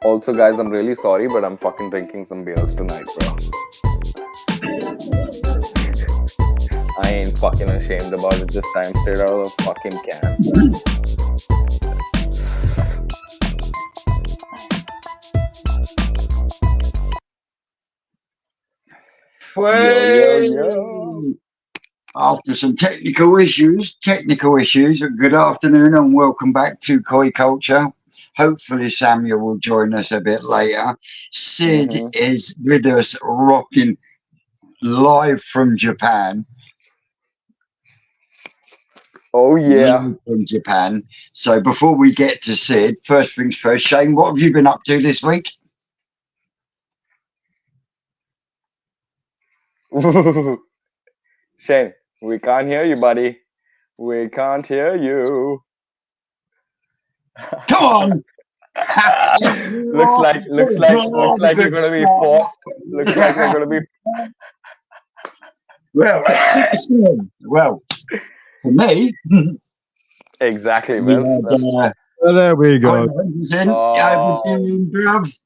Also, guys, I'm really sorry, but I'm fucking drinking some beers tonight, bro. I ain't fucking ashamed about it this time. Straight out of the fucking cans, man. Yo, yo, yo. Well, after some technical issues, good afternoon and welcome back to Koi Culture. Hopefully, Samuel will join us a bit later. Sid Mm-hmm. is with us, rocking live from Japan. Oh, yeah. Live from Japan. So, before we get to Sid, first things first, Shane, what have you been up to this week? Shane, we can't hear you, buddy. We can't hear you. Come on! looks like you're Good gonna be start. forced. Looks like you're gonna be Well, well, for me, exactly, we Miss. had Well, there we Colin go. Humbers in. Humbers Oh, in, bruv.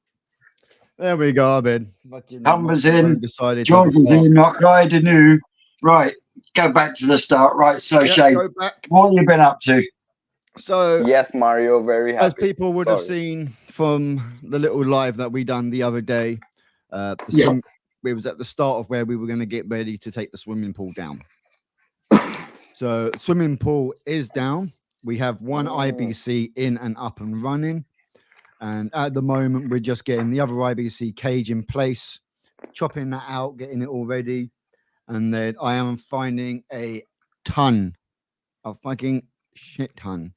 There we go, Ben. Fucking Humbers microphone in. decided to have a Jordan's fart. in. Not I do. Right, go back to the start. Right, so Yep, Shane, go back. what have you been up to? So, yes, Mario. Very as happy. people would have Sorry. seen from the little live that we done the other day, the Yeah. swim. We was at the start of where we were going to get ready to take the swimming pool down. So, the swimming pool is down. We have one IBC in and up and running. And at the moment, we're just getting the other IBC cage in place, chopping that out, getting it all ready. And then I am finding a fucking shit ton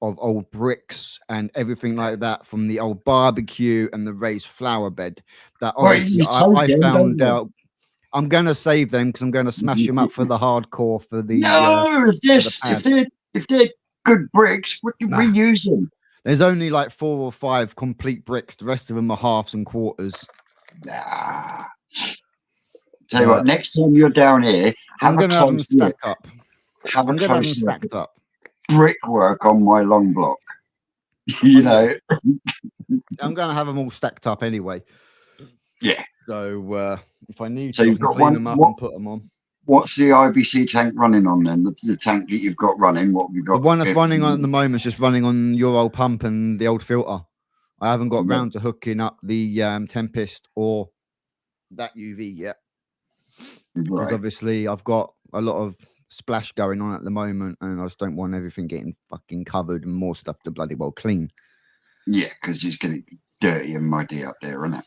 of old bricks and everything like that from the old barbecue and the raised flower bed that Well, obviously you sold I them, found don't out. I'm going to save them because I'm going to smash them up for the hardcore for the No, pads. if they're good bricks, we can Nah. reuse them. There's only like 4 or 5 complete bricks. The rest of them are halves and quarters. Nah. Tell you what, next time you're down here, I'm have a going to have them close look. stacked up. Have a I'm going to have them close look. stacked up. Brickwork on my long block. You know. I'm going to have them all stacked up anyway. Yeah. So if I need So to, I you've can got clean one. them up and put them on. What's the IBC tank running on then? The tank that you've got running. What have you got? The one that's running on at the moment is just running on your old pump and the old filter. I haven't got round to hooking up the Tempest or that UV yet. Because obviously I've got a lot of splash going on at the moment and I just don't want everything getting fucking covered and more stuff to bloody well clean. Yeah, because it's getting dirty and muddy up there, isn't it?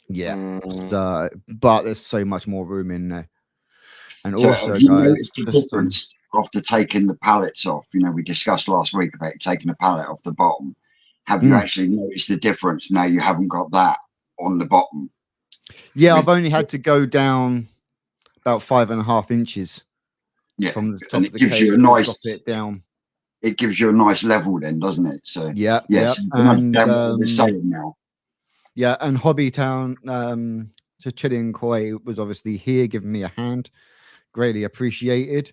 Yeah. So, but there's so much more room in there. And so also, have you guys, noticed the difference after taking the pallets off? You know, we discussed last week about taking the pallet off the bottom. Have you actually noticed the difference now you haven't got that on the bottom? Yeah, I've only had to go down about 5.5 inches. Yeah, from the top and of the gives you a cage nice. drop it down. It gives you a nice level, then, doesn't it? So yeah, yes, yeah. I can understand what you're saying now. Yeah, and Hobbytown to Chili and Koi was obviously here giving me a hand, greatly appreciated.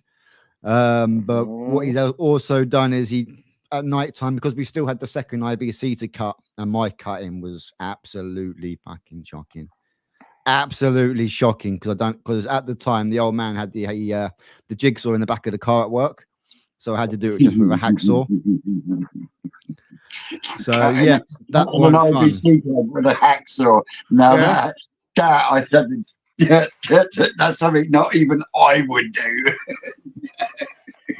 But what he's also done is he at night time, because we still had the second IBC to cut, and my cutting was absolutely fucking shocking. Absolutely shocking because at the time the old man had the jigsaw in the back of the car at work, so I had to do it just with a hacksaw. So yeah, that was fun. With a hacksaw. Now that I said, that's something not even I would do.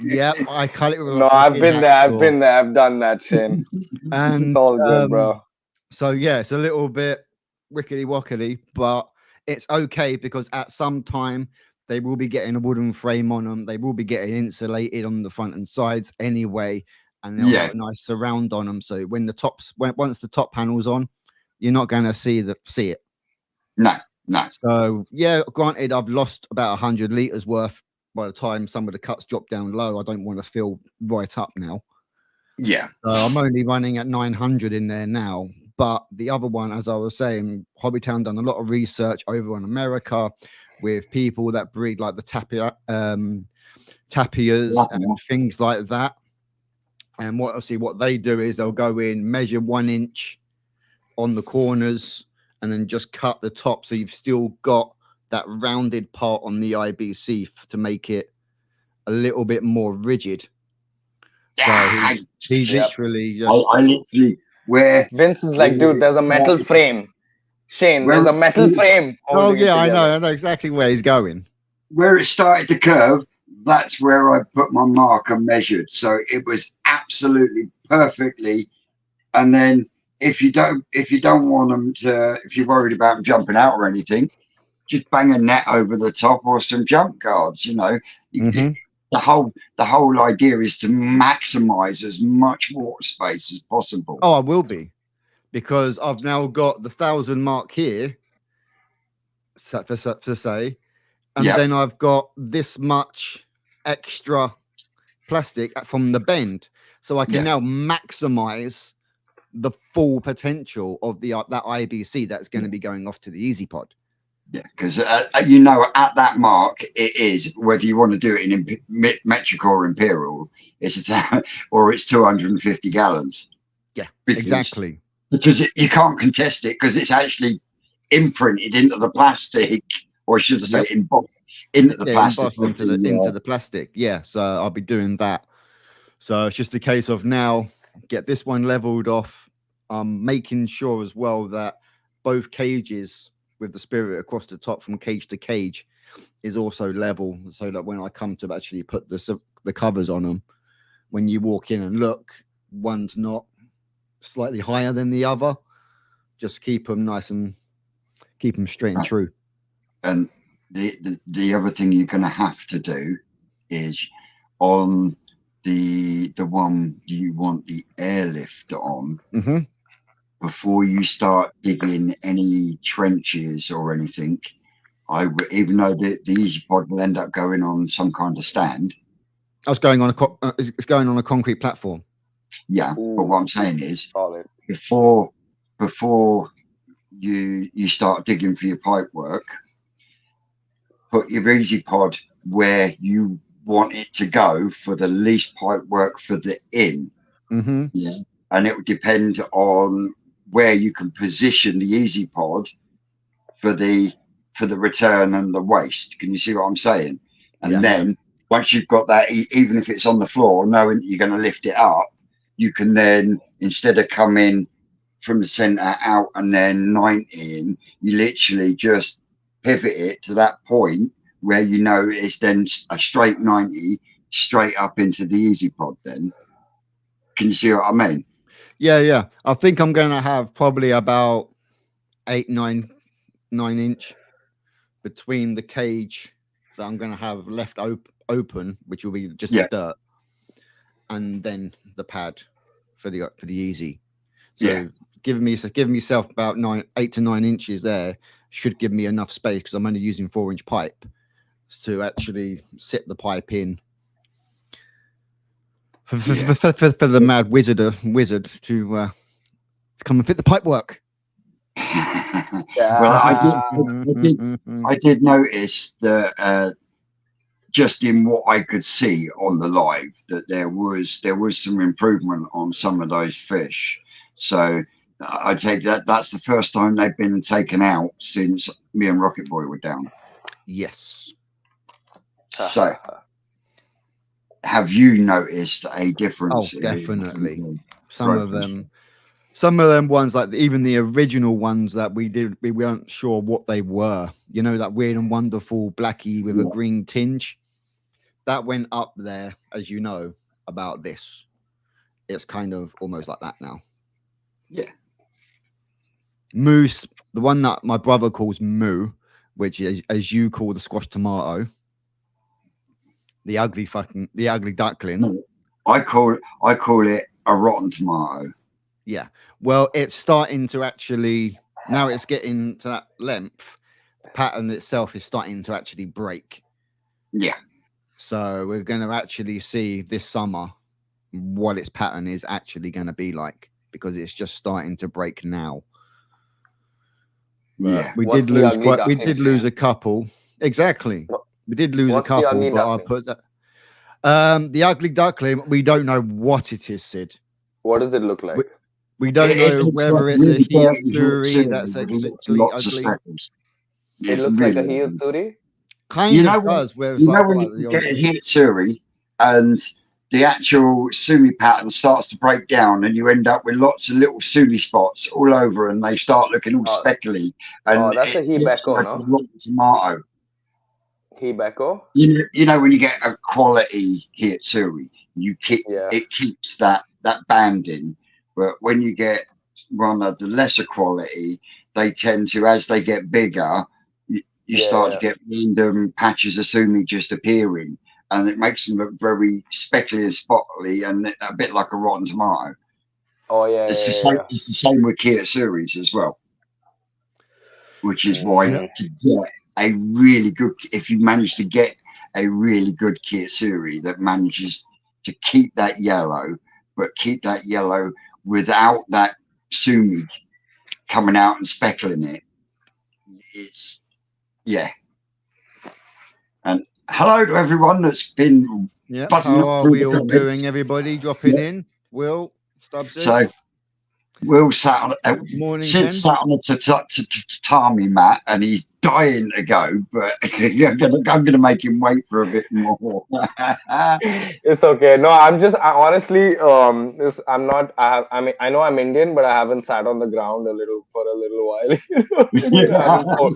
Yeah, I cut it with no, I've been there. I've done that, Shane. And it's all good, bro. So yeah, it's a little bit rickety wockety, but it's okay because at some time they will be getting a wooden frame on them. They will be getting insulated on the front and sides anyway, and they'll have a nice surround on them. So when once the top panel's on, you're not going to see it. No. So yeah, granted, I've lost about 100 liters worth by the time some of the cuts drop down low. I don't want to fill right up now. Yeah. So I'm only running at 900 in there now. But the other one, as I was saying, Hobbytown done a lot of research over in America with people that breed like the tapirs and things like that. And what they do is they'll go in, measure 1 inch on the corners and then just cut the top, so you've still got that rounded part on the IBC to make it a little bit more rigid. So Yeah, he Yep. literally I just literally where Vince is like, dude, there's a metal frame. Shane, there's a metal frame. oh holding it yeah, together. I know exactly where he's going. where it started to curve, that's where I put my marker measured. So it was absolutely perfectly. And then if you don't want them to, if you're worried about them jumping out or anything, just bang a net over the top or some jump guards. You know, Mhm. the whole idea is to maximize as much water space as possible. Oh, I will be, because I've now got the 1,000 mark here, for say, and Yeah. then I've got this much extra plastic from the bend, so I can Yeah. now maximize the full potential of the that IBC that's going to be going off to the Easy Pod. Yeah, because you know, at that mark, it is, whether you want to do it in metric or imperial, it's or it's 250 gallons. Yeah, because, exactly. Because you can't contest it, because it's actually imprinted into the plastic, or should I say, embossed into the plastic. Embossed into the plastic. Yeah, so I'll be doing that. So it's just a case of now get this one leveled off. Making sure as well that both cages with the spirit across the top from cage to cage is also level, so that when I come to actually put the covers on them, when you walk in and look, one's not slightly higher than the other. Just keep them nice and keep them straight and true. And the other thing you're going to have to do is on the one you want the airlift on, before you start digging any trenches or anything, even though the Easy Pod will end up going on some kind of stand. I was going on it's going on a concrete platform. Yeah, Ooh, but what I'm saying is, solid. before you start digging for your pipe work, put your Easy Pod where you want it to go for the least pipe work for the in. Yeah, and it will depend on where you can position the Easy Pod for the return and the waste. Can you see what I'm saying? And then once you've got that, even if it's on the floor, knowing you're going to lift it up, you can then, instead of coming from the center out and then 90 in, you literally just pivot it to that point where you know it's then a straight 90 straight up into the Easy Pod. Then can you see what I mean? Yeah. I think I'm going to have probably about 9 inch between the cage that I'm going to have left open, which will be just the dirt, and then the pad for the Easy. So giving myself about 8 to 9 inches there should give me enough space, because I'm only using 4-inch pipe to actually sit the pipe in for the mad wizard to come and fit the pipe work. Well, I did notice that just in what I could see on the live, that there was some improvement on some of those fish. So I take that's the first time they've been taken out since me and Rocket Boy were down. Yes. So have you noticed a difference? Oh, definitely. Some of them ones, like even the original ones that we weren't sure what they were. You know, that weird and wonderful blackie with a green tinge. That went up there, as you know, about this. It's kind of almost like that now. Yeah. Moose, the one that my brother calls Moo, which is, as you call the squash tomato, the ugly duckling. No, I call it a rotten tomato. Yeah. Well, it's starting to actually, now it's getting to that length, the pattern itself is starting to actually break. Yeah. So we're going to actually see this summer what its pattern is actually going to be like, because it's just starting to break now. Yeah. We did lose a couple. Exactly. We did lose a couple, but I put that. The ugly duckling, we don't know what it is, Sid. What does it look like? We don't know It looks like whether it's a really dirty Hiyatsuri Hitsuri that's with actually lots of ugly. speckles. It It's looks like a really ugly. Hiyutsuri. Kind of does, where it's like, When like you the get old. a Hitsuri and the actual sumi pattern starts to break down, and you end up with lots of little sumi spots all over, and they start looking all Oh, speckly, and that's a it looks Hibeko, like a no? rotten tomato. Hibeko. You know when you get a quality Hitsuri, Yeah. it keeps that banding, but when you get one of the lesser quality, they tend to, as they get bigger, you start to get random patches of sumi just appearing, and it makes them look very speckly and spotty and a bit like a rotten tomato. Oh yeah. It's the same with Kitsuris as well, which is why Yep. to get a really good, if you manage to get a really good Kitsuri that manages to keep that yellow, but keep that yellow without that sumi coming out and speckling it, it's And hello to everyone that's been buzzing How up are through we the all comments. doing? Everybody dropping in. Will, Stubbsy. So Will sat on Morning, since Ken. sat on the tatami mat, and he's dying to go, but I'm gonna make him wait for a bit more. It's okay. No, honestly, I'm not. I know I'm Indian, but I haven't sat on the ground for a little while. You know,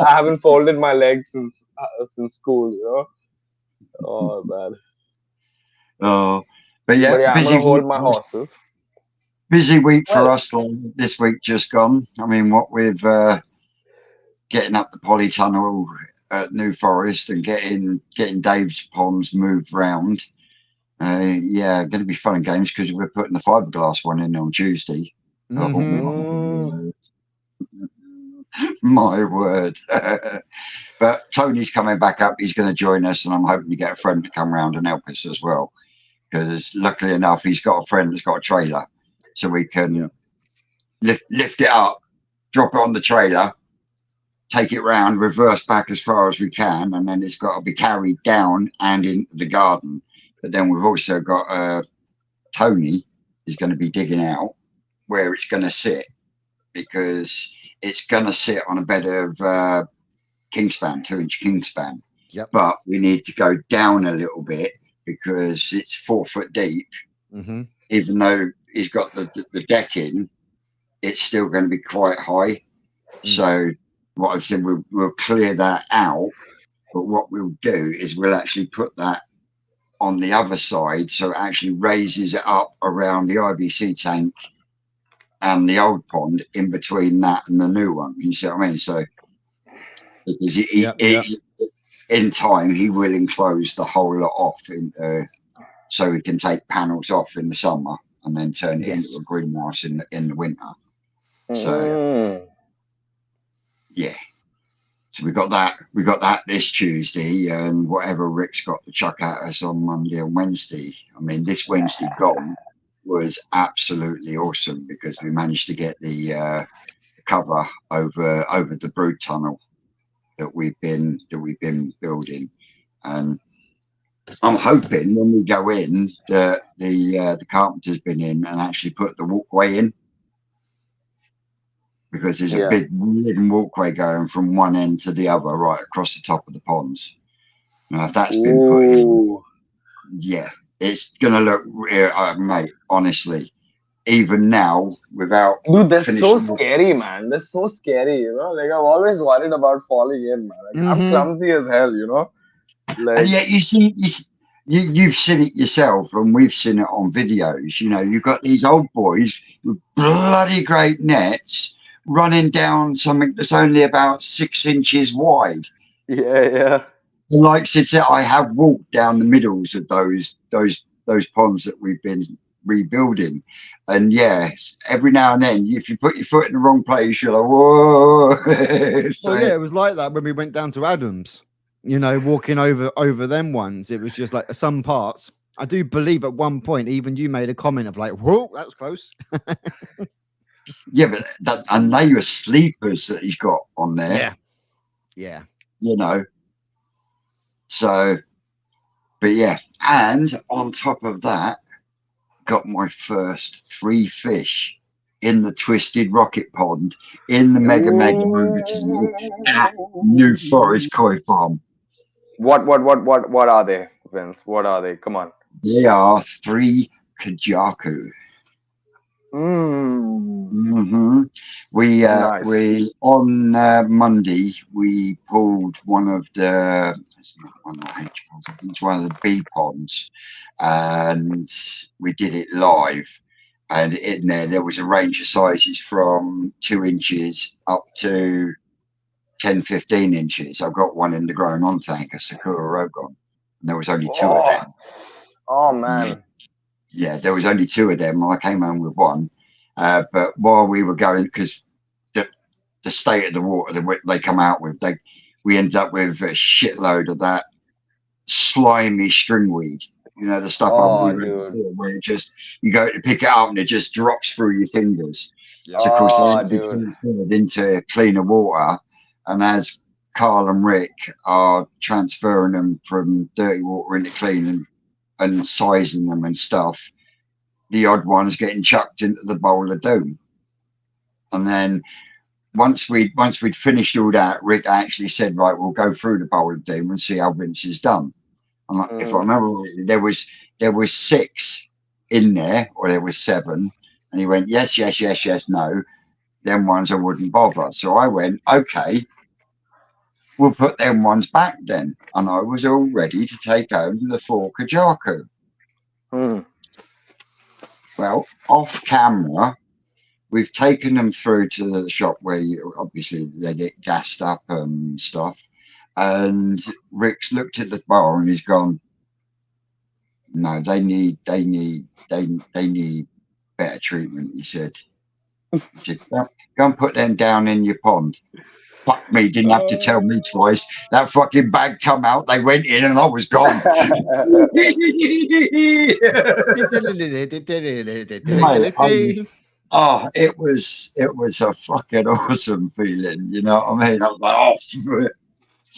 I haven't folded my legs since school. You know. Oh man. Oh, but yeah, But yeah, I'm gonna hold my horses. busy week for Well, us this week just gone. I mean, what with getting up the polytunnel at New Forest and getting Dave's ponds moved round. Yeah, going to be fun and games because we're putting the fiberglass one in on Tuesday. Oh, my word. But Tony's coming back up. He's going to join us, and I'm hoping to get a friend to come round and help us as well. Because luckily enough, he's got a friend that's got a trailer, so we can lift it up, drop it on the trailer, take it round, reverse back as far as we can, and then it's got to be carried down and into the garden. But then we've also got Tony is going to be digging out where it's going to sit, because it's going to sit on a bed of kingspan, 2-inch kingspan. Yep. But we need to go down a little bit because it's 4 foot deep. Even though he's got the deck in, it's still going to be quite high. So what I said, we'll clear that out. But what we'll do is we'll actually put that on the other side, so it actually raises it up around the IBC tank and the old pond, in between that and the new one. You see what I mean? So because in time he will enclose the whole lot off, so he can take panels off in the summer and then turn it into a greenhouse in the winter. So yeah. So we got that this Tuesday, and whatever Rick's got to chuck at us on Monday and Wednesday. I mean, this Wednesday gone was absolutely awesome because we managed to get the cover over the brood tunnel that we've been building, and I'm hoping when we go in that the carpenter's been in and actually put the walkway in, because there's a big wooden walkway going from one end to the other right across the top of the ponds. Now, if that's been put in, yeah, it's going to look, mate, honestly, even now, without... Dude, that's so scary, man. That's so scary, you know? Like, I'm always worried about falling in, man. Like, I'm clumsy as hell, you know? Like, and yet you've seen it yourself, and we've seen it on videos. You know, you've got these old boys with bloody great nets running down something that's only about 6 inches wide. Yeah. And like Sid said, I have walked down the middles of those ponds that we've been rebuilding, and yeah, every now and then, if you put your foot in the wrong place, you're like, whoa. So yeah, it was like that when we went down to Adams. You know, walking over them ones, it was just like some parts. I do believe at one point, even you made a comment of like, "Whoa, that was close." Yeah, but I know your sleepers that he's got on there. Yeah. You know. So, but yeah, and on top of that, got my first 3 fish in the Twisted Rocket Pond, in the Mega Overtime at New Forest Koi Farm. What are they, Vince? What are they? Come on. They are 3 Kajaku. Mm. Mm-hmm. Nice. We on Monday we pulled one of the, it's not one of the H ponds, I think it's one of the B ponds, and we did it live. And in there was a range of sizes from 2 inches up to 10, 15 inches. I've got one in the grown on tank, a Sakura Rogon, and there was only 2 of them. Oh Yeah, man. yeah, there was only 2 of them. I came home with one. But while we were going, because the state of the water that they come out with, we ended up with a shitload of that slimy stringweed. You know, the stuff we read before, where it just, you go to pick it up and it just drops through your fingers. So of course they transferred into cleaner water, and as Carl and Rick are transferring them from dirty water into clean and sizing them and stuff, the odd ones getting chucked into the bowl of doom. And then once we'd finished all that, Rick actually said, right, we'll go through the bowl of doom and see how Vince is done. And like, if I remember rightly, there was 6 in there, or there was 7, and he went, yes, no. Them ones I wouldn't bother. So I went, okay, we'll put them ones back then. And I was all ready to take home the 4 Kajaku. Well, off camera, we've taken them through to the shop where obviously they get gassed up and stuff. And Rick's looked at the bar and he's gone, no, they need better treatment. He said, go and put them down in your pond. Fuck me, didn't have to tell me twice. That fucking bag come out, they went in and I was gone. Mate, it was a fucking awesome feeling, you know what I mean? I was like, oh,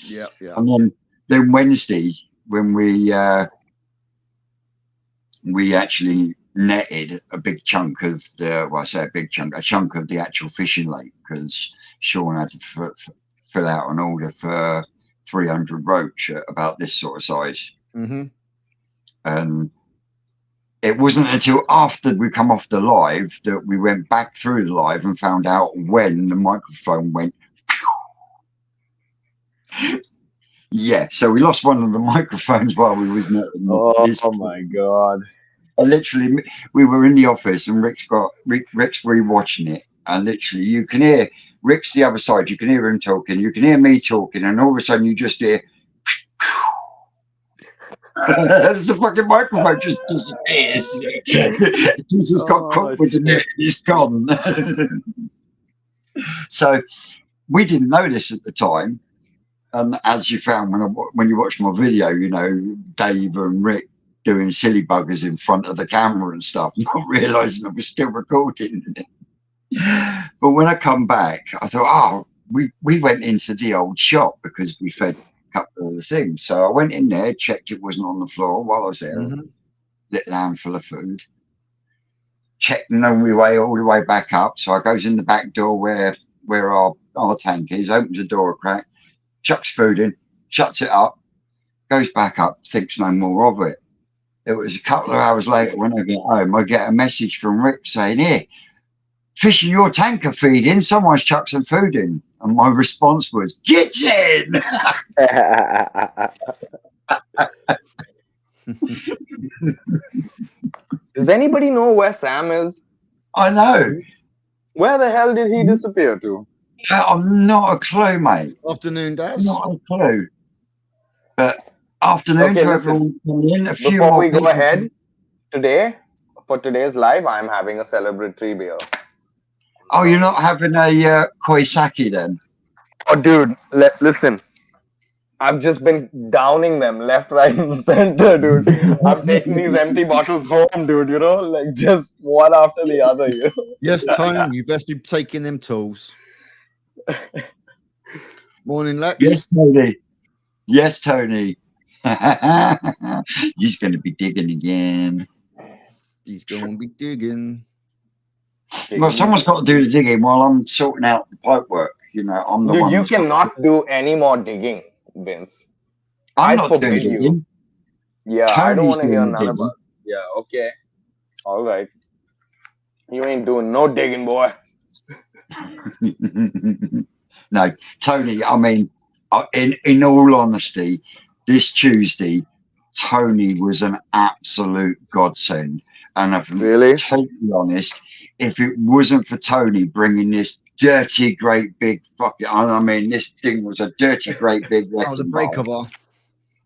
yeah. And then Wednesday, when we actually netted a big chunk of a chunk of the actual fishing lake, because Sean had to fill out an order for 300 roach at about this sort of size. Mm-hmm. And it wasn't until after we come off the live that we went back through the live and found out when the microphone went. Yeah, so we lost one of the microphones while we was netting. Oh my god! Literally, we were in the office and Rick's rewatching it, and literally you can hear Rick's the other side. You can hear him talking. You can hear me talking, and all of a sudden you just hear. The fucking microphone just disappears. Jesus got caught with the net. It's gone. So we didn't know this at the time. And as you found when you watched my video, you know, Dave and Rick doing silly buggers in front of the camera and stuff, not realising I was still recording. But when I come back, I thought, we went into the old shop because we fed a couple of the things. So I went in there, checked it wasn't on the floor while I was there, lit a handful of food, checked and on my way all the way back up. So I goes in the back door where our tank is, opens the door a crack, chucks food in, shuts it up, goes back up, thinks no more of it. It was a couple of hours later when I get home, I get a message from Rick saying, here, fish in your tank are feeding, someone's chucked some food in. And my response was, get in! Does anybody know where Sam is? I know. Where the hell did he disappear to? I'm not a clue, mate. Afternoon, Daz. Not a clue. But afternoon to everyone coming in. Before we go ahead, for today's live, I'm having a celebratory beer. Oh, you're not having a koi sake then? Oh, dude, listen. I've just been downing them left, right, and center, dude. I'm taking these empty bottles home, dude, you know, like just one after the other, you know? Yes, Tony, you best be taking them tools. Morning, Lex. Yes, Tony. Yes, Tony. He's going to be digging again. He's going to be digging. Well, someone's got to do the digging while I'm sorting out the pipe work. You know, I'm the Dude, one you that's got. cannot do any more digging, Vince. I'm I not doing forbid you. digging. Yeah, I don't Tony's want to hear doing the none digging. about. Yeah, okay, all right. You ain't doing no digging, boy. No, Tony. I mean, in all honesty, this Tuesday, Tony was an absolute godsend. And if I'm Really? totally honest, if it wasn't for Tony bringing this dirty, great big fucking, I mean, this thing was a dirty, great big Oh, the wrecking breaker ball. bar.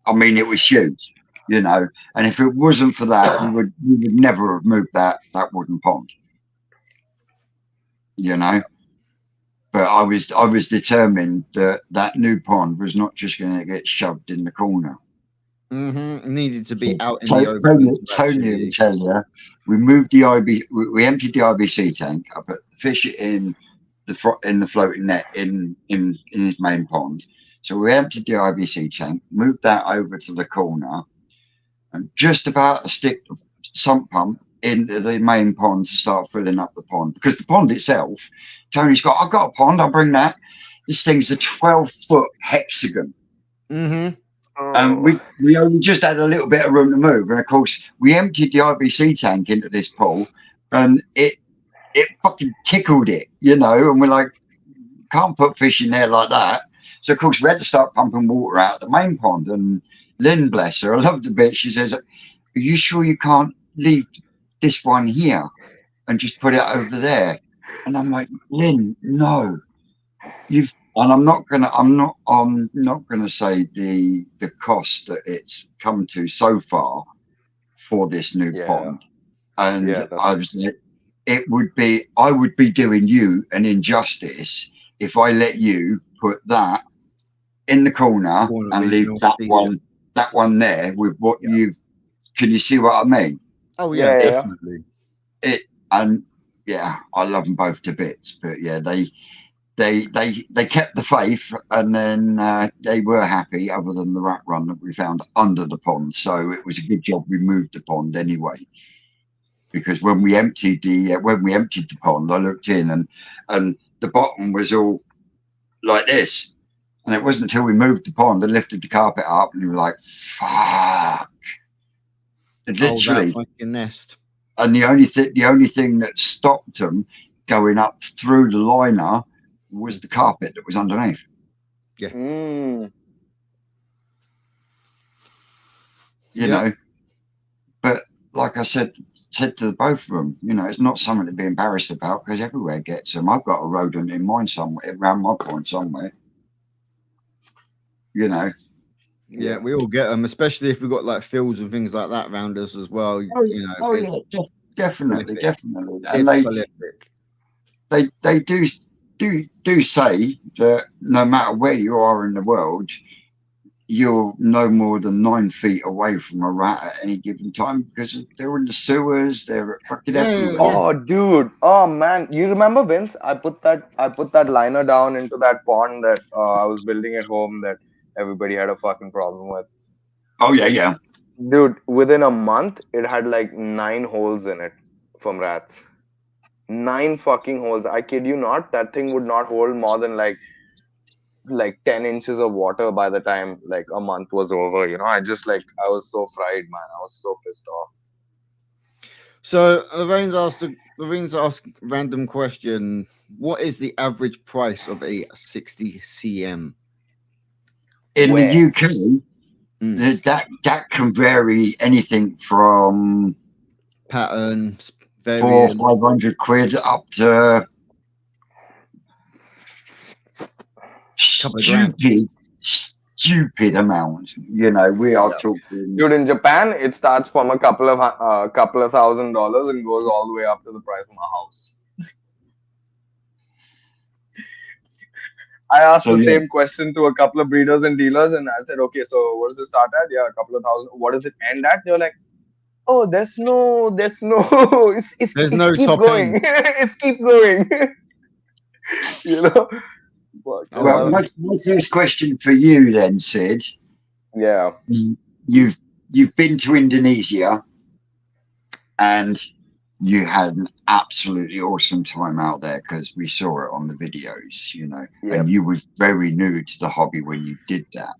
I mean, it was huge, you know. And if it wasn't for that, we would never have moved that wooden pond, you know. But I was determined that that new pond was not just going to get shoved in the corner. Needed to be So, out in the open to Tony will actually. tell you, we moved the we emptied the IBC tank. I put the fish in the floating net in his main pond. So we emptied the IBC tank, moved that over to the corner, and just about to stick the sump pump into the main pond to start filling up the pond, because the pond itself, Tony's got. I've got a pond. I'll bring that. This thing's a 12-foot hexagon. And Oh. we only just had a little bit of room to move. And of course, we emptied the IBC tank into this pool, and it fucking tickled it, you know. And we're like, can't put fish in there like that. So of course, we had to start pumping water out of the main pond. And Lynn, bless her, I love the bit. She says, "Are you sure you can't leave this one here and just put it over there?" And I'm like, Lynn, no, you've. And I'm not gonna say the cost that it's come to so far for this new Yeah. pond. And Yeah, I was like, I would be doing you an injustice if I let you put that in the corner and leave that one there with what you've. Can you see what I mean? Oh yeah, Yeah. definitely. And yeah, I love them both to bits, but yeah, they kept the faith, and then they were happy, other than the rat run that we found under the pond. So it was a good job we moved the pond anyway, because when we emptied the pond, I looked in, and the bottom was all like this, and it wasn't until we moved the pond and lifted the carpet up, and you were like, "Fuck!" Literally, that fucking nest. and the only thing that stopped them going up through the liner was the carpet that was underneath. Yeah. You know, but like I said to the both of them, you know, it's not something to be embarrassed about, because everywhere gets them. I've got a rodent in mine somewhere, around my pond somewhere. You know. Yeah, we all get them, especially if we've got like fields and things like that around us as well. You know, yeah, definitely. And they do say that no matter where you are in the world, you're no more than 9 feet away from a rat at any given time, because they're in the sewers, they're fucking everywhere. Oh, dude. Oh man, you remember, Vince? I put that liner down into that pond that I was building at home that everybody had a fucking problem with. Oh yeah. Dude, within a month, it had like 9 holes in it from rats. 9 fucking holes. I kid you not. That thing would not hold more than like 10 inches of water by the time like a month was over. You know, I was so fried, man. I was so pissed off. So Lorraine's asked random question. What is the average price of a 60 cm? In the UK, that can vary anything from patterns, 400-500 quid up to stupid amounts. You know, we are talking. Dude, in Japan, it starts from a couple of $1,000 and goes all the way up to the price of my house. I asked the same question to a couple of breeders and dealers, and I said, okay, so what does it start at? Yeah, a couple of thousand. What does it end at? They're like, oh, there's no, it's no keep top going. end. It's keep going. You know? Well, my first question for you then, Sid. Yeah. You've been to Indonesia, and you had an absolutely awesome time out there because we saw it on the videos, and Yep. you was very new to the hobby when you did that.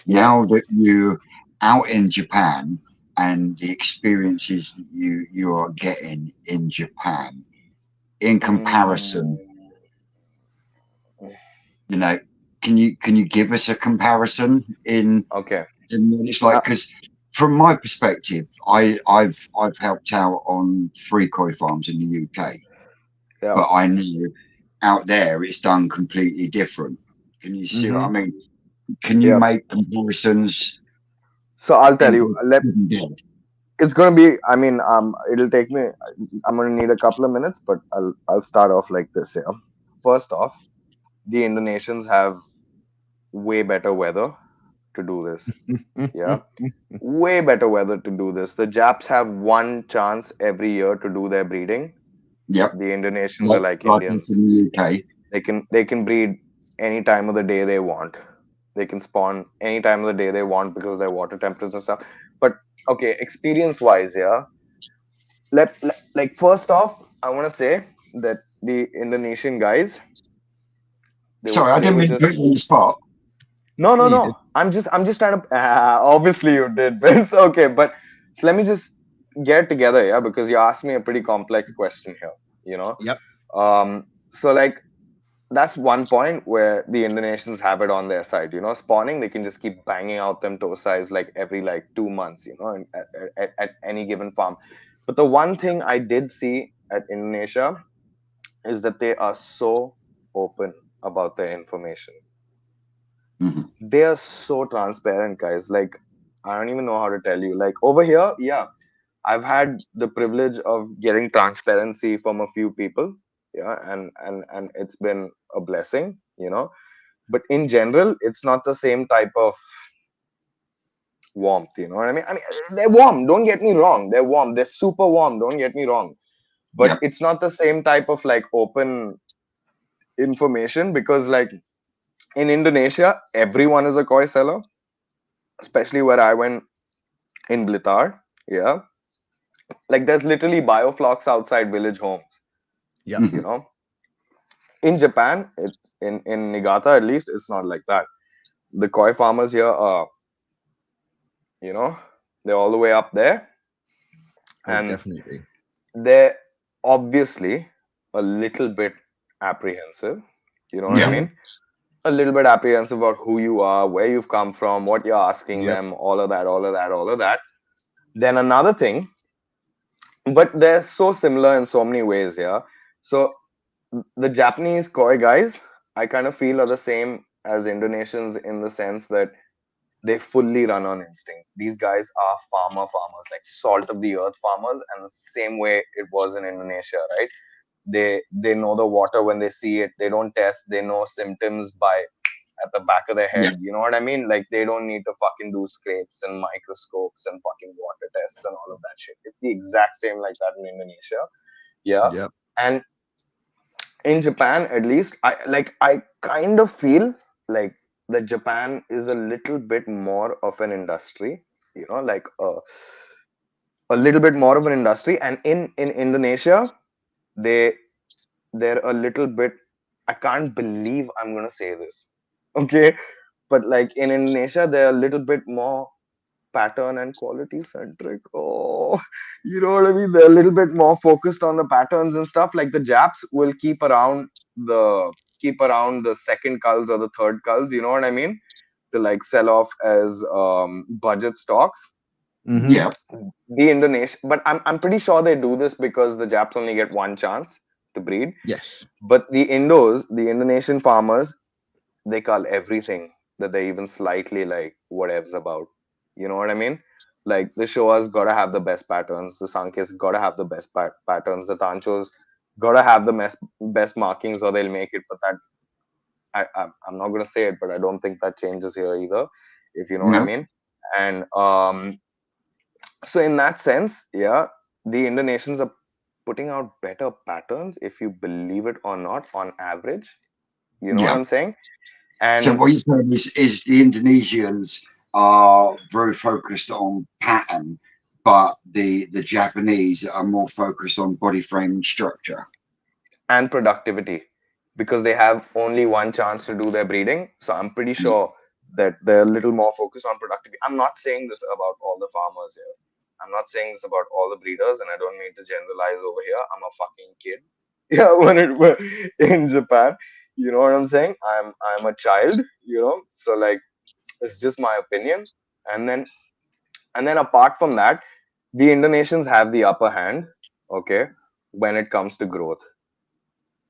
Yep. Now that you out in Japan and the experiences that you are getting in Japan in comparison, Mm, you know, can you give us a comparison okay. in what it's like? Because from my perspective, I've helped out on 3 koi farms in the UK, Yep. but I know out there it's done completely different. Can you see what I Mm-hmm. mean? Can you Yep. make comparisons So I'll tell you. in Let It's gonna be. I mean, it'll take me. I'm gonna need a couple of minutes, but I'll start off like this here. First off, the Indonesians have way better weather to do this. Yeah, way better weather to do this. The Japs have one chance every year to do their breeding. Yep, The Indonesians are like like like Indians. us in the UK. They can breed any time of the day they want. They can spawn any time of the day they want because of their water temperatures and stuff. But okay, experience wise, yeah. Like first off, I want to say that the Indonesian guys, Sorry, I they didn't were mean to just put you on the spot. no, no, Yeah, you did. no. I'm just trying to. Obviously, you did, Vince. Okay, but let me just get it together, yeah, because you asked me a pretty complex question here. You know, Yep. so like that's one point where the Indonesians have it on their side. Spawning, they can just keep banging out them toe size like every like 2 months. At any given farm. But the one thing I did see at Indonesia is that they are so open about their information. Mhm. They are so transparent, guys. Like, I don't even know how to tell you. Like, over here, yeah, I've had the privilege of getting transparency from a few people. Yeah, and it's been a blessing. But in general, it's not the same type of warmth. You know what I mean? I mean, they're warm. Don't get me wrong. They're warm. They're super warm. Don't get me wrong. But Yep. it's not the same type of like open information because like in Indonesia, everyone is a koi seller, especially where I went in Blitar. Yeah. Like there's literally bioflocks outside village homes, Yep. you Mhm. know. In Japan, it's in Niigata at least, it's not like that. The koi farmers here are, you know, they're all the way up there Oh, and definitely. they're obviously a little bit apprehensive. You know what I Yep. Mm-hmm. mean? A little bit apprehensive about who you are, where you've come from, what you're asking Yep. them, all of that, all of that, all of that. Then another thing, but they're so similar in so many ways, yeah. So the Japanese koi guys, I kind of feel are the same as Indonesians in the sense that they fully run on instinct. These guys are farmers, like salt of the earth farmers, and the same way it was in Indonesia, right? They know the water when they see it. They don't test. They know symptoms by at the back of their Yep. head. You know what I mean? Like they don't need to fucking do scrapes and microscopes and fucking water tests and all of that shit. It's the exact same like that in Indonesia. Yeah. Yep. And in Japan, at least, I kind of feel like that Japan is a little bit more of an industry, like a little bit more of an industry. And in Indonesia, they they're a little bit. I can't believe I'm gonna say this, okay? But like in Indonesia, they're a little bit more pattern and quality centric. Oh, you know what I mean? They're a little bit more focused on the patterns and stuff. Like the Japs will the keep around the second culls or the third culls. You know what I mean? To like sell off as budget stocks. Mm-hmm. Yep. The Indonesia, but I'm pretty sure they do this because the Japs only get one chance to breed. Yes. But the Indonesian farmers, they call everything that they even slightly like whatevs about. You know what I mean? Like the Shoa's gotta have the best patterns, the Sankes gotta have the best patterns, the Tanchos gotta have the best markings or they'll make it. But that I'm not gonna say it, but I don't think that changes here either, if you know what I No. mean. And so in that sense, yeah, the Indonesians are putting out better patterns if you believe it or not on average. You know what Yeah. I'm saying? So And what you're saying is the Indonesians are very focused on pattern, but the Japanese are more focused on body frame structure. and productivity, because they have only one chance to do their breeding. So I'm pretty sure that they're a little more focused on productivity. I'm not saying this about all the farmers here. I'm not saying this about all the breeders, and I don't mean to generalize over here. I'm a fucking kid. Yeah, in Japan, you know what I'm saying? I'm a child, So like, it's just my opinion. And then apart from that, the Indonesians have the upper hand, okay, when it comes to growth.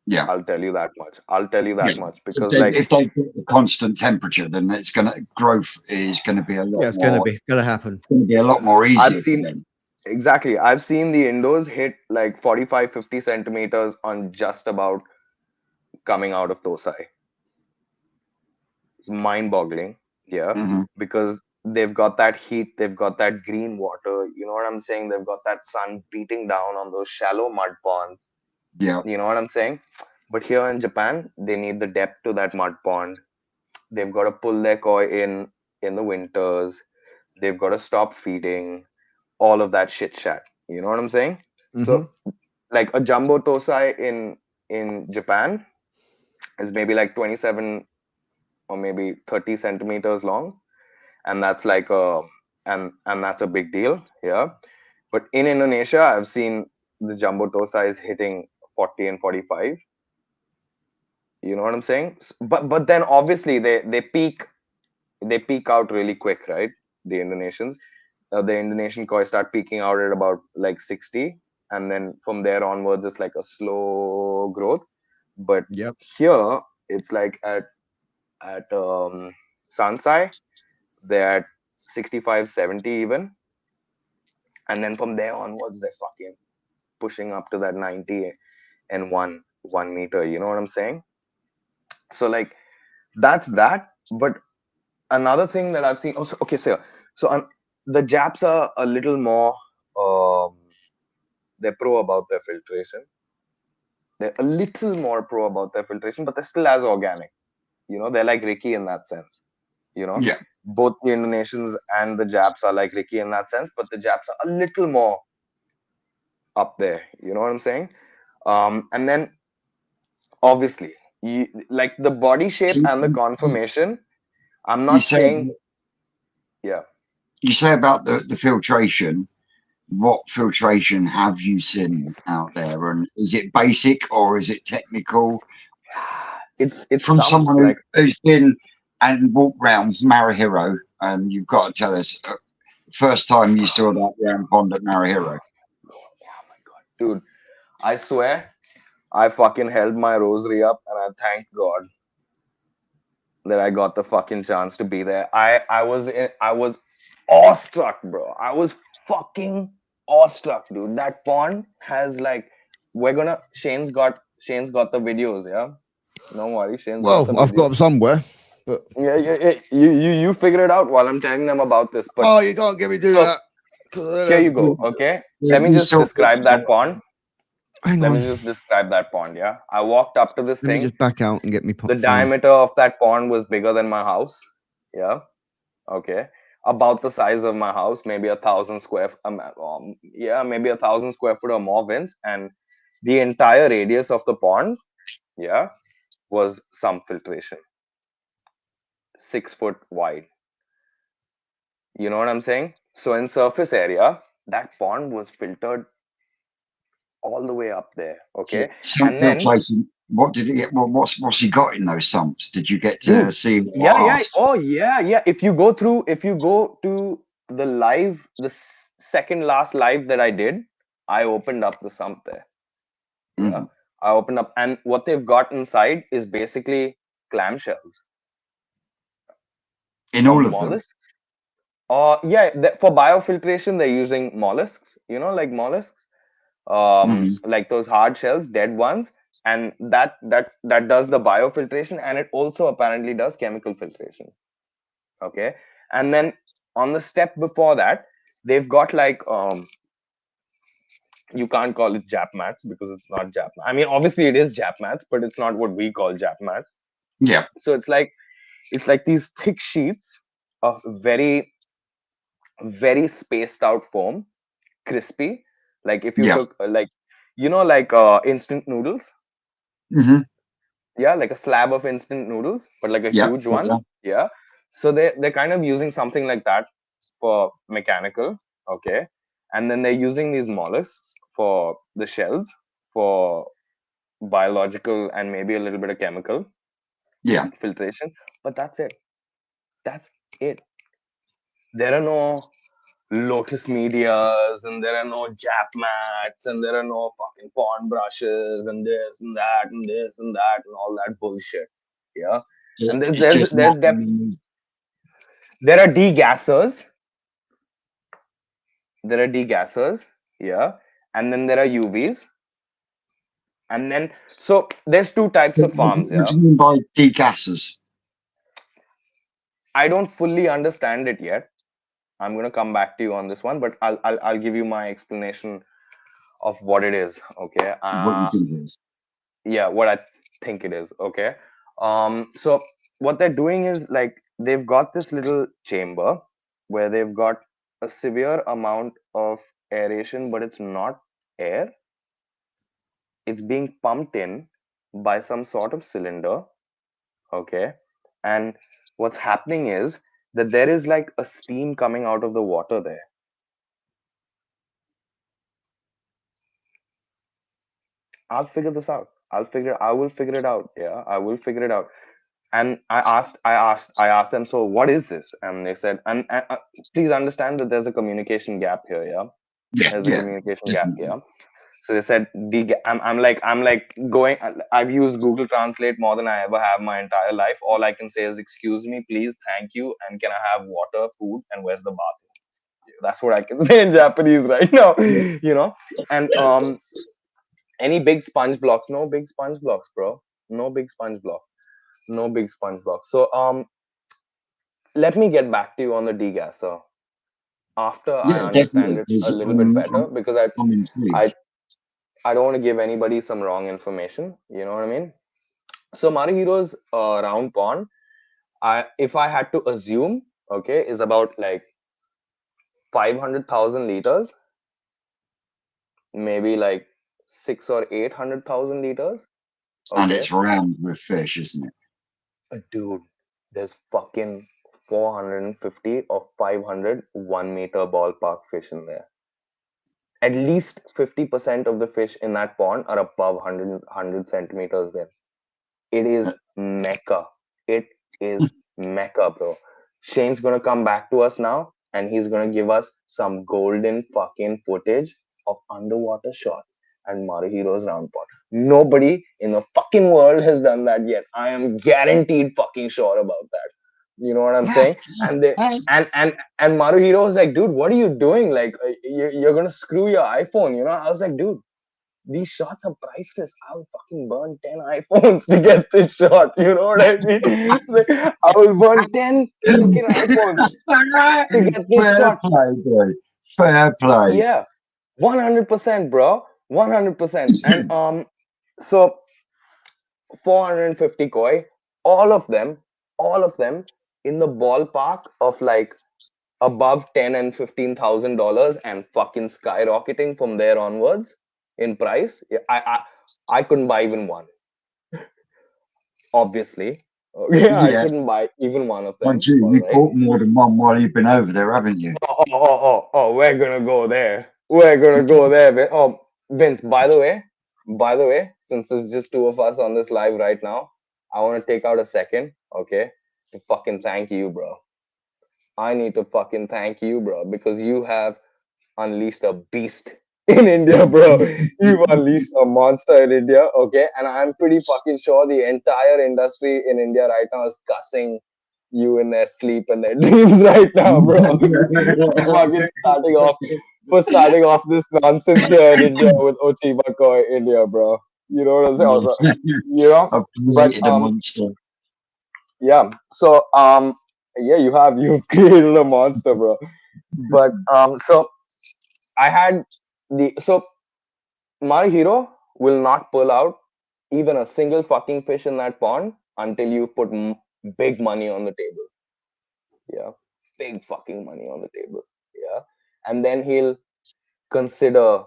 Yeah. I'll tell you that much. I'll tell you Yeah. that much because, like, If they get the constant temperature, then growth is gonna be a Yeah, lot it's more. gonna happen. Gonna be a lot more I've easier for seen them. exactly. I've seen the Indos hit like 45, 50 centimeters on just about coming out of Tosai. It's mind-boggling, yeah, Hmm. because they've got that heat, they've got that green water. You know what I'm saying? They've got that sun beating down on those shallow mud ponds. Yeah. You know what I'm saying? But here in Japan, they need the depth to that mud pond. They've got to pull their koi in the winters. They've got to stop feeding, all of that shit chat. You know what I'm saying? Hmm. So like a jumbo tosai in Japan is maybe like 27 or maybe 30 centimeters long, and that's like a and that's a big deal. Yeah. But in Indonesia, I've seen the jumbo tosai is hitting 40 and 45. You know what I'm saying? But then obviously they peak out really quick, right? The Indonesians, the Indonesian koi start peaking out at about like 60, and then from there onwards, it's like a slow growth. But Yep. here, it's like at Sansai, they're at 65, 70 even, and then from there onwards, they're fucking pushing up to that 90 and 1 meter. You know what I'm saying? So like that's that. But another thing that I've seen also, okay, so the Japs are a little more um they're pro about their filtration. They're a little more pro about their filtration, but they're still as organic. They're like Ricky in that sense. You know, Yeah. both the Indonesians and the Japs are like Ricky in that sense, but the Japs are a little more up there. You know what I'm saying? And then obviously, like the body shape So and the conformation. I'm you not say saying, yeah. you say about the filtration. What filtration have you seen out there, and is it basic or is it technical? It's From stumps someone like. who's been and walked round Marahiro, and you've got to tell us first time you saw that round pond at Marahiro. Oh my god, dude! I swear, I fucking held my rosary up and I thank God that I got the fucking chance to be there. I was awestruck, bro. I was fucking awestruck, dude. That pond has like we're gonna Shane's got the videos, yeah. No worry, Shane's got the Well, I've got videos. them somewhere, but Yeah, yeah, yeah. You figure it out while I'm telling them about this. But oh, you can't get me to do so that. 'Cause I don't here have you the go. clue. Okay, let me You just saw describe pictures of that it. pond. Hang Let me on. just describe that pond. Yeah, I walked up to this Let me thing. just back out and get me The phone. diameter of that pond was bigger than my house. Yeah. Okay. About the size of my house, maybe 1,000 square. Yeah, maybe 1,000 square foot or more, Vince. And the entire radius of the pond, yeah, was some filtration, 6 foot wide. You know what I'm saying? So in surface area, that pond was filtered all the way up there. Okay. Some And then, filtration. What did he get? What's he got in those sumps? Did you get to dude, see yeah, what yeah. asked? Oh, yeah, yeah. If you go to the second last live that I did, I opened up the sump there. Yeah. Mm. I opened up, and what they've got inside is basically clamshells In of all of them. mollusks. Yeah, for biofiltration, they're using mollusks, like mollusks, Mm. like those hard shells, dead ones, and that does the biofiltration, and it also apparently does chemical filtration. Okay, and then on the step before that, they've got like you can't call it Jap mats because it's not Jap. I mean, obviously it is Jap mats, but it's not what we call Jap mats. Yeah. So it's like these thick sheets of very very spaced out foam. crispy. Like if you Yeah. took like like instant noodles. Hmm. Yeah, like a slab of instant noodles, but like a Yeah. huge one. Yeah. Yeah. So they're kind of using something like that for mechanical. Okay. And then they're using these mollusks for the shells for biological and maybe a little bit of chemical Yeah. filtration. But that's it. That's it. There are no lotus medias, and there are no jap mats, and there are no fucking pond brushes, and this and that and this and that and all that bullshit. Yeah. And there's It's there's just there's not. def- there are degassers. There are degassers. Yeah. And then there are UVs. And then so there's two types of farms. What Yeah. do you mean by degassers? I don't fully understand it yet. I'm gonna come back to you on this one, but I'll give you my explanation of what it is. Okay. What you think it is? Yeah, what I think it is. Okay. So what they're doing is like they've got this little chamber where they've got a severe amount of aeration, but it's not air. It's being pumped in by some sort of cylinder. Okay. And what's happening is that there is like a steam coming out of the water there. I will figure it out. Yeah, I will figure it out. And I asked them, so what is this? And they said, and please understand that there's a communication gap here. Yeah, Yeah. there's a Yeah. communication gap. Definitely. Yeah. So they said, I'm like going. I've used Google Translate more than I ever have my entire life. All I can say is, excuse me, please, thank you, and can I have water, food, and where's the bathroom? That's what I can say in Japanese right now. And any big sponge blocks? No big sponge blocks, bro. No big sponge blocks. No big sponge blocks. So let me get back to you on the degasser after Yeah. I understand Definitely. it a little bit better, because I'm I intrigued. I don't want to give anybody some wrong information. You know what I mean? So Marihiro's round pond, if I had to assume, okay, is about like 500,000 liters, maybe like 6 or 800,000 liters. And Okay, it's round with fish, isn't it? dude, there's fucking 450 or 500 1 meter ballpark fish in there. At least 50% of the fish in that pond are above 100 centimeters then. It is Uh, mecca. It is mecca, bro. Shane's gonna come back to us now and he's gonna give us some golden fucking footage of underwater shots and Maruhiro's round pond. Nobody in the fucking world has done that yet. I am guaranteed fucking sure about that. You know what I'm saying? And they and Maruhiro was like, dude, what are you doing? Like, you're gonna screw your iPhone, you know? I was like, dude, these shots are priceless. I will fucking burn 10 iPhones to get this shot. You know what I mean? It's like, I will burn 10 fucking iPhones to get this Fair shot. play, boy. Fair play. Yeah, 100%, bro. 100%. And so 450 koi, all of them, all of them in the ballpark of like above 10 and $15,000 and fucking skyrocketing from there onwards in price. Yeah, I couldn't buy even one, obviously. Okay, I Yeah. couldn't buy even one of Mind them. you, All you've right. bought more than one while you've been over there, haven't you? Oh, we're gonna go there. We're gonna go there. Oh, Vince, by the way, since it's just two of us on this live right now, I want to take out a second, okay, to fucking thank you, bro. I need to fucking thank you, bro, because you have unleashed a beast in India, bro. You've unleashed a monster in India, okay? And I'm pretty fucking sure the entire industry in India right now is cussing you in their sleep and their dreams right now, bro. for fucking starting off, for starting off this nonsense here in India with Ochiba Koi India, bro. You know what I'm saying? Also, you know, I've but created a monster. yeah. So yeah, you've created a monster, bro. But so I had so my hero will not pull out even a single fucking fish in that pond until you put big money on the table. Yeah, big fucking money on the table. Yeah, and then he'll consider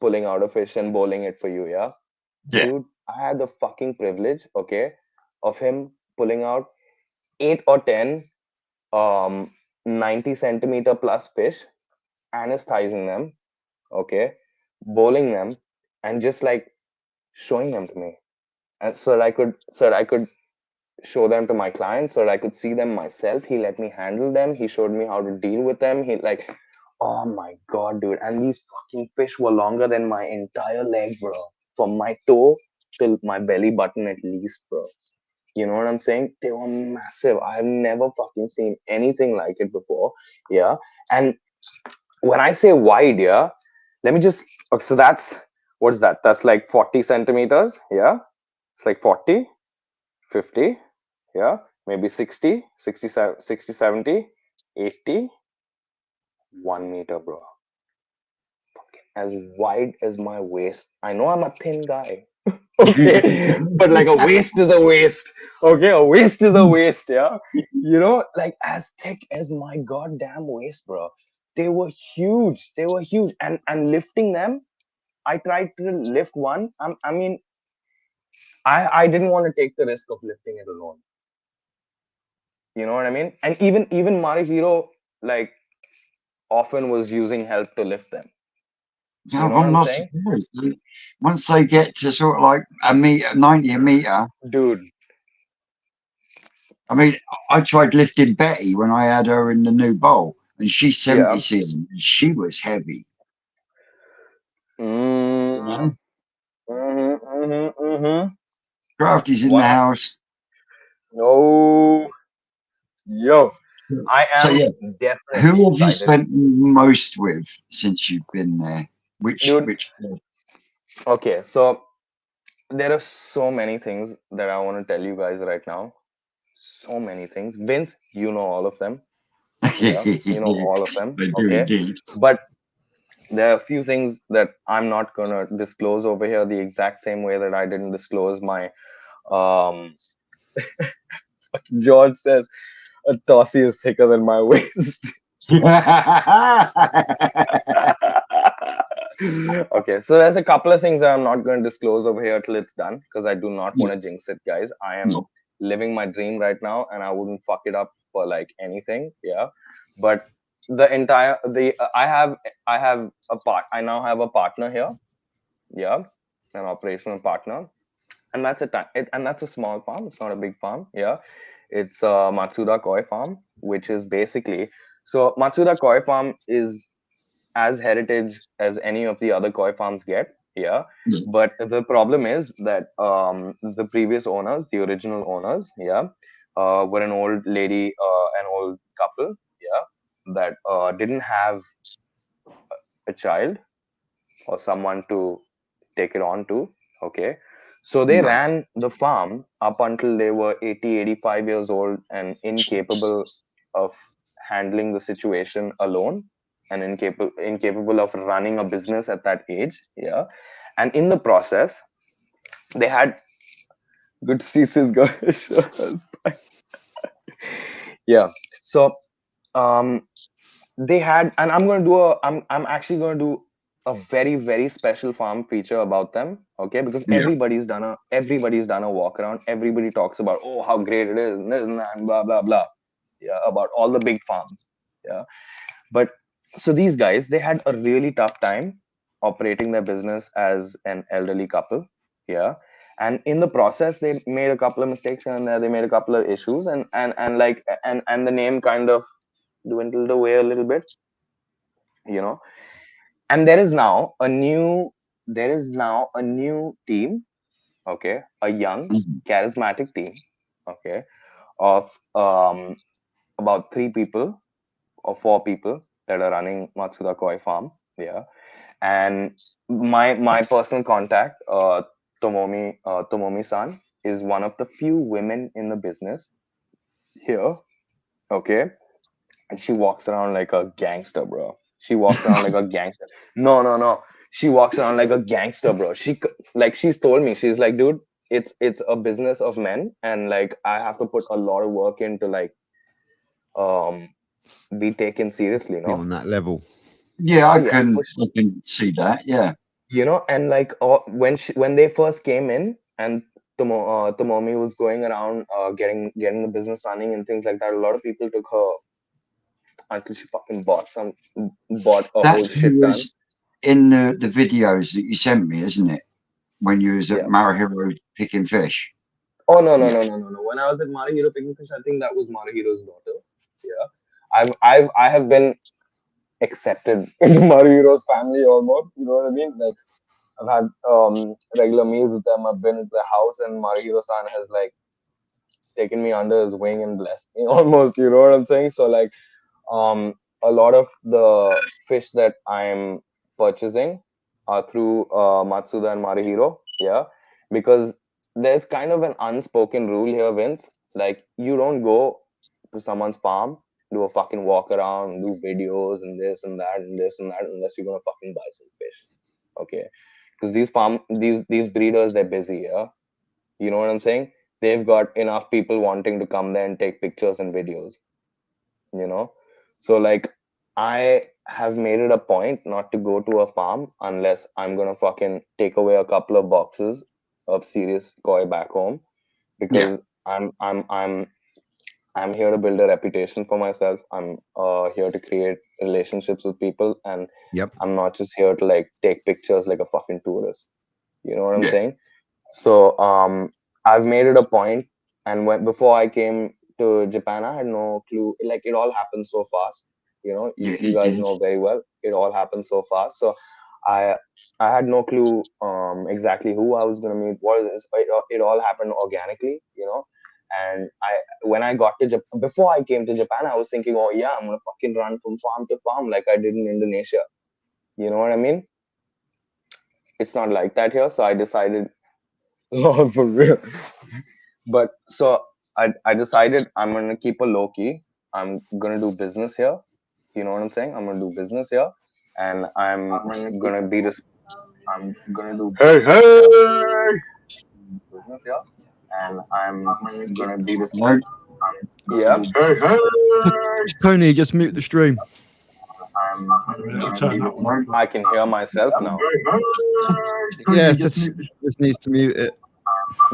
pulling out a fish and bowling it for you, yeah? Yeah. Dude, I had the fucking privilege, okay, of him pulling out 8 or 10 um 90 centimeter plus fish, anesthetizing them, okay, bowling them, and just like showing them to me. And so that I could show them to my clients, so that I could see them myself. He let me handle them. He showed me how to deal with them. He like, oh my god, dude! And these fucking fish were longer than my entire leg, bro. From my toe till my belly button at least, bro. You know what I'm saying? They were massive. I've never fucking seen anything like it before. Yeah. And when I say wide, yeah, let me just. Okay, so that's what's that? That's like 40 centimeters. Yeah. It's like 40, 50. Yeah. Maybe 60, 60, 70, 80, 1 meter, bro. As wide as my waist. I know I'm a thin guy. Okay. But like a waist is a waist. Okay. A waist is a waist. Yeah. You know, like as thick as my goddamn waist, bro. They were huge. They were huge. And lifting them, I tried to lift one. I mean, I didn't want to take the risk of lifting it alone. You know what I mean? And even Marihiro like often was using help to lift them. You No, know what I'm I'm not saying? surprised. Once they get to sort of like a meter, 90 a meter, Dude. I mean, I tried lifting Betty when I had her in the new bowl, and she's 70 Yeah. cm, and she was heavy. You Mm, know, mm-hmm. Crafty's in the What? house. No. Yo, I So am yeah, definitely who have you excited. spent most with since you've been there? Dude, Which okay, so there are so many things that I want to tell you guys right now. So many things. Vince, you know all of them. Yeah, you know all of them. I do Okay. indeed. But there are a few things that I'm not gonna disclose over here the exact same way that I didn't disclose my um George says a tossy is thicker than my waist. Okay, so there's a couple of things that I'm not going to disclose over here till it's done because I do not want to jinx it, guys. I am No. living my dream right now, and I wouldn't fuck it up for like anything. Yeah, but the entire the I have a part. I now have a partner here. Yeah, an operational partner, and and that's a small farm. It's not a big farm. Yeah, it's Matsuda Koi Farm, which is basically so Matsuda Koi Farm is as heritage as any of the other koi farms get. Yeah, but the problem is that the previous owners, the original owners, yeah, were an old lady, an old couple, yeah, that didn't have a child or someone to take it on to. Okay, so they Right. ran the farm up until they were 80, 85 years old and incapable of handling the situation alone, and incapable of running a business at that age. Yeah, and in the process they had good ceases guys. Yeah, so um they had, and I'm actually going to do a very very special farm feature about them. Okay, because Yeah. everybody's done a walk around. Everybody talks about, oh, how great it is, and this and that, and blah blah blah. Yeah, about all the big farms. Yeah, but so these guys, they had a really tough time operating their business as an elderly couple. Yeah, and in the process they made a couple of mistakes, and they made a couple of issues, and like and the name kind of dwindled away a little bit, you know. And there is now a new team. Okay, a young Mhm. charismatic team. Okay, of about 3 people or 4 people that are running Matsuda Koi Farm. Yeah, and my personal contact, Tomomi San, is one of the few women in the business here. Okay, and she walks around like a gangster, bro. She walks around like a gangster. No, no, no. She walks around like a gangster, bro. Like she's told me, she's like, dude, it's a business of men, and like I have to put a lot of work into like um be taken seriously, Be no? on that level. Yeah, Oh I yeah, can for I can see that. Yeah, and like when they first came in, and Tomomi was going around getting the business running and things like that. A lot of people took her until she fucking bought a whole that's who shit ton. was in the videos that you sent me, isn't it? When you was at Yeah. Marahiro picking fish. Oh no no Yeah, no no no no. When I was at Marahiro picking fish, I think that was Marahiro's daughter. Yeah. I have been accepted into Maruhiro's family almost. You know what I mean? Like I've had regular meals with them. I've been at the house, and Maruhiro-san has like taken me under his wing and blessed me almost. You know what I'm saying? So like um, a lot of the fish that I'm purchasing are through Matsuda and Maruhiro. Yeah, because there's kind of an unspoken rule here, Vince. Like you don't go to someone's farm, do a fucking walk around, do videos and this and that and this and that unless you're gonna fucking buy some fish. Okay, because these breeders, they're busy. Yeah, you know what I'm saying? They've got enough people wanting to come there and take pictures and videos, you know? So, like, I have made it a point not to go to a farm unless I'm gonna fucking take away a couple of boxes of serious koi back home, yeah, because I'm here to build a reputation for myself. I'm here to create relationships with people, and Yep. I'm not just here to like take pictures like a fucking tourist. You know what I'm yeah, saying? So I've made it a point, and when before I came to Japan, I had no clue. Like it all happened so fast. You know, yeah. you It guys did. know very well. It all happened so fast. So I I had no clue exactly who I was gonna meet. What is this? It all happened organically. You know, and when I got to Japan, before I came to Japan, I was thinking, oh yeah, I'm gonna fucking run from farm to farm like I did in Indonesia. You know what I mean? It's not like that here. So I decided, oh, for real. But so I decided I'm gonna keep a low key. I'm gonna do business here. You know what I'm saying? I'm gonna do business here, and gonna be this. I'm gonna do Hey, business here. hey! Business here, and I'm gonna be this. No, Yeah, Hey, hey! Tony, just mute the stream. Wait a minute, I'll turn that one no. off. I can hear myself now. Hey, hey! Yeah, just needs to mute it.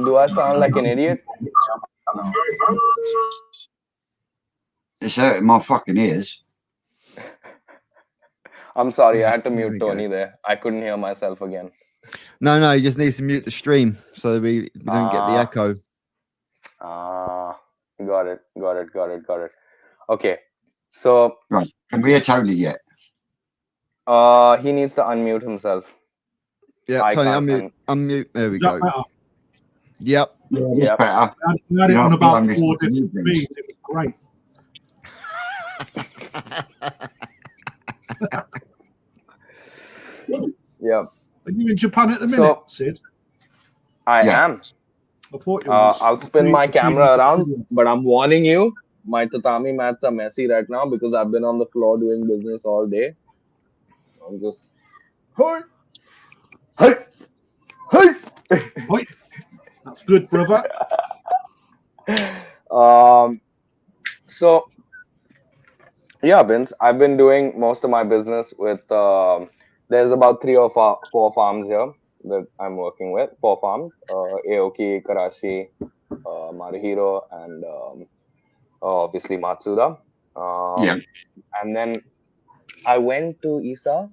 Do I sound like an idiot? It's hurting my fucking ears. I'm sorry, I Yeah, had to there mute we go. Tony there. I couldn't hear myself again. No, he just needs to mute the stream so we don't get the Ah, echo. got it, got it, got it, got it. Okay, so Right. Can we hear Tony yet? he needs to unmute himself. Yeah, I Tony, can't. And unmute. There we Is that go. better? Yep. Yeah, that's yep. better. We had it You're on not about behind 4 me. different feeds. It was great. Yep. Are you in Japan at the minute, So Sid? I Yeah. am. I thought you was. I'll spin my camera around, but I'm warning you, my tatami mats are messy right now because I've been on the floor doing business all day. I'm just hey, hey, hey. Oi, that's good, brother. um. So yeah, Vince, I've been doing most of my business with. There's about four farms here that I'm working with. Four farms: Aoki, Karashi, Maruhiro, and obviously Matsuda. Yeah. And then I went to Isa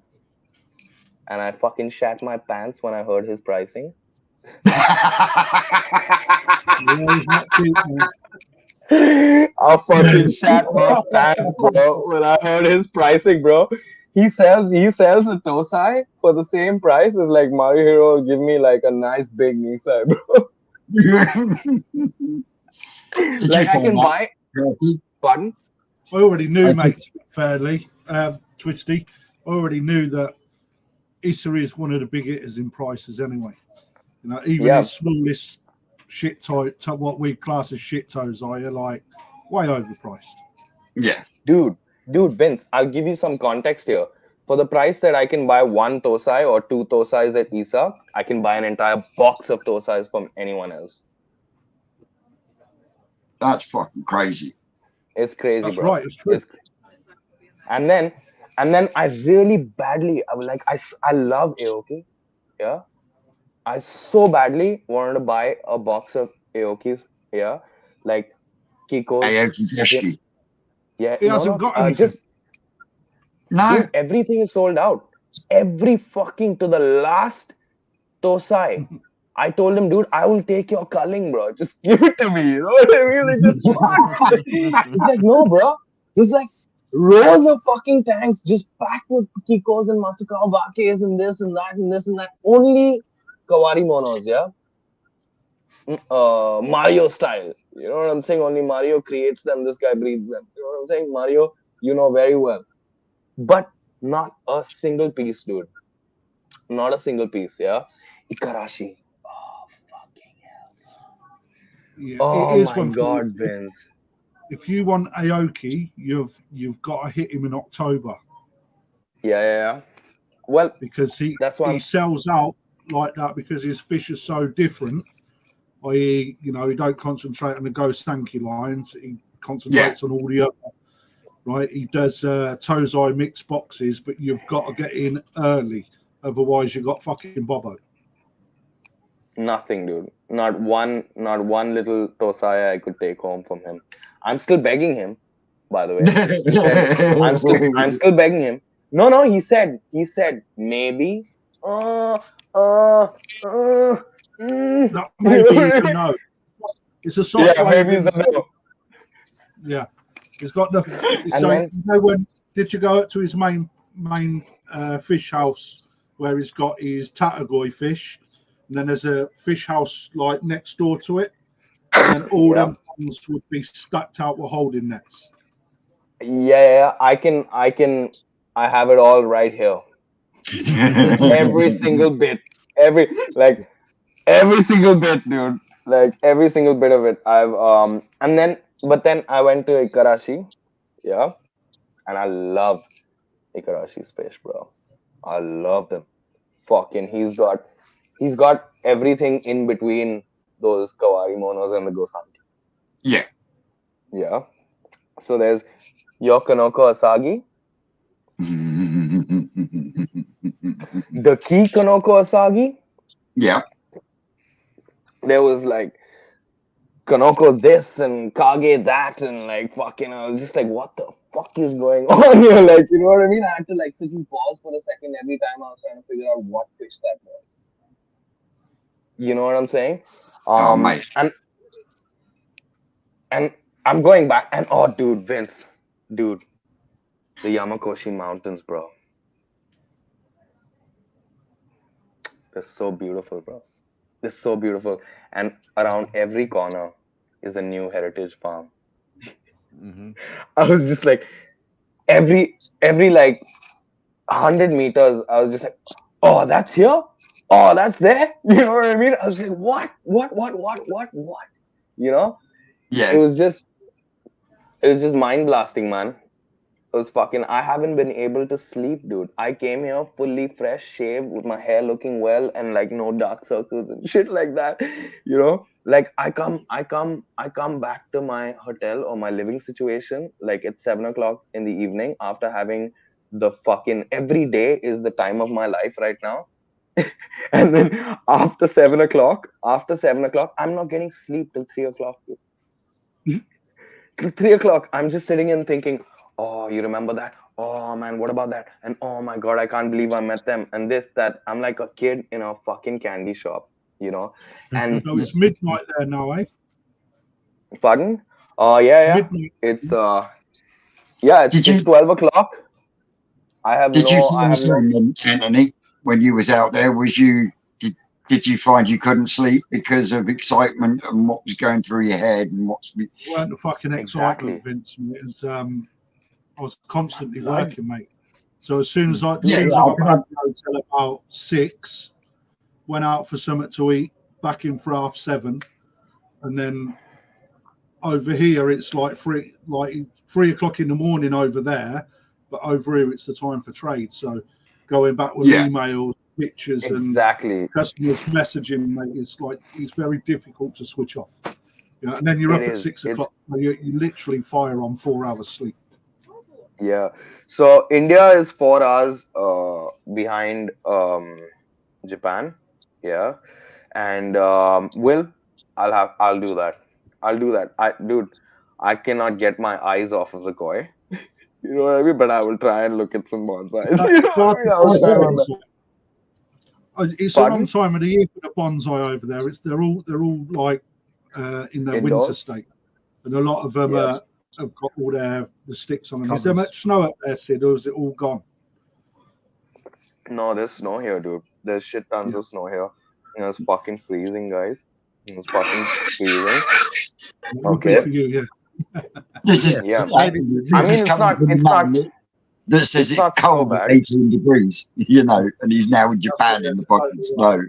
and I fucking shat my pants when I heard his pricing. Yeah, he's not cheap, man. I fucking shat my pants, bro, when I heard his pricing, bro. He sells a Tosai for the same price as like Mario Hero will give me like a nice big Nisai, bro. Did you Like I find can that? buy pardon? I already I knew, did. mate, fairly, Twisty. I already knew that Issa is one of the big hitters in prices anyway. You know, even Yeah, his smallest shit toe, what we class as shit toes are like way overpriced. Yeah. dude, Vince, I'll give you some context here. For the price that I can buy one Tosai or two Tosais at Isa, I can buy an entire box of Tosais from anyone else. That's fucking crazy. It's crazy, That's bro. right, it's true. And then And then I really badly, I love Aoki. Yeah. I so badly wanted to buy a box of Aokis. Yeah. Like Kiko's. Aoki Yeah. Freshki. Yeah. He hasn't got anything. Just, No. dude, everything is sold out. Every fucking to the last Tosai. I told him, dude, I will take your culling, bro. Just give it to me. You know what I mean? Like, just fuck. It's like, no, bro. There's like rows of fucking tanks just packed with Kikos and Matsukawa Bakes and this and that and this and that. Only Kawari Monos, yeah? Mario style. You know what I'm saying? Only Mario creates them. This guy breeds them. You know what I'm saying? Mario, you know very well. But not a single piece, dude. Not a single piece, yeah? Ikarashi. Oh, fucking Yeah, it Oh is my one thing. God, Vince. If you want Aoki, you've got to hit him in October. Yeah. Well, because that's why he sells out like that because his fish is so different. I.e., he don't concentrate on the Ghost Sankey lines. He concentrates on all the other. Right, he does Tozai mixed boxes, but you've got to get in early, otherwise you got fucking Bobo. nothing, dude. Not one little Tosaya I could take home from him. I'm still begging him, by the way. He said, I'm still begging him. No, he said maybe. That maybe is a no. It's a soft way. Maybe it's a no. Yeah, he's got nothing. So when did you go up to his main fish house where he's got his Tatagoi fish, and then there's a fish house like next door to it, and all them ones would be stacked out with holding nets. Yeah, I have it all right here. Every single bit, every single bit, dude. Like every single bit of it. But then I went to Ikarashi, yeah, and I love Ikarashi's fish, bro. I love them. Fucking, he's got everything in between those Kawari Monos and the Gosanti. Yeah. Yeah. So there's Yokonoko Asagi, the Ki Kanoko Asagi. Yeah. There was like Kanoko this and Kage that, and like fucking, I was just like, what the fuck is going on here? Like, you know what I mean? I had to like sit and pause for a second every time I was trying to figure out what fish that was. You know what I'm saying? Oh, mate. And I'm going back, and oh, dude, Vince, dude, the Yamakoshi Mountains, bro. They're so beautiful, bro. They're so beautiful, and around every corner is a new heritage farm. Mm-hmm. I was just like, every like 100 meters, I was just like, oh, that's here, oh, that's there. You know what I mean? I was like, what? You know? Yeah. It was just mind blasting, man. It was fucking. I haven't been able to sleep, dude. I came here fully fresh, shaved, with my hair looking well, and like no dark circles and shit like that. You know, like I come back to my hotel or my living situation like at 7 o'clock in the evening after having the fucking every day is the time of my life right now. And then after 7 o'clock, I'm not getting sleep till 3 o'clock. Dude. Till 3 o'clock, I'm just sitting and thinking, oh, you remember that? Oh man, what about that? And oh my god, I can't believe I met them. And this, that. I'm like a kid in a fucking candy shop, you know? And so it's midnight there now, eh? Pardon? Yeah. Midnight. It's it's 12 o'clock. Did you find something, Anthony, when you was out there? Did you find you couldn't sleep because of excitement and what was going through your head and what's? It weren't the fucking excitement, Vince. It was, I was constantly working, mate. So as soon as I got back to the hotel about 6, went out for something to eat, back in for 7:30, and then over here it's like 3 o'clock in the morning over there, but over here it's the time for trade. So going back with emails, pictures, and customers messaging, mate, it's very difficult to switch off. Yeah, and then you're up at 6 o'clock. You literally fire on 4 hours sleep. Yeah. So India is 4 hours behind Japan. Yeah. And I'll do that. I'll do that. Dude, I cannot get my eyes off of the koi. You know what I mean? But I will try and look at some bonsais. You know It's what hard I mean? to I will find try my best. bonsai. It's the wrong Pardon? time of the year for the bonsai over there. They're all like in their winter Indoors? state, and a lot of them Yes. have got all the sticks on them. Is Covers. there much snow up there, Sid, or is it all gone? No, there's snow here, dude. There's shit tons Yeah. of snow here. You know, it's fucking freezing, guys. It's fucking freezing. Lucky Okay. for you, yeah. This is Yeah. Maybe this I is mean, coming from a man that says it's it's not so cold at bad. 18 degrees, you know, and he's now in That's Japan what in the they're fucking saying. snow.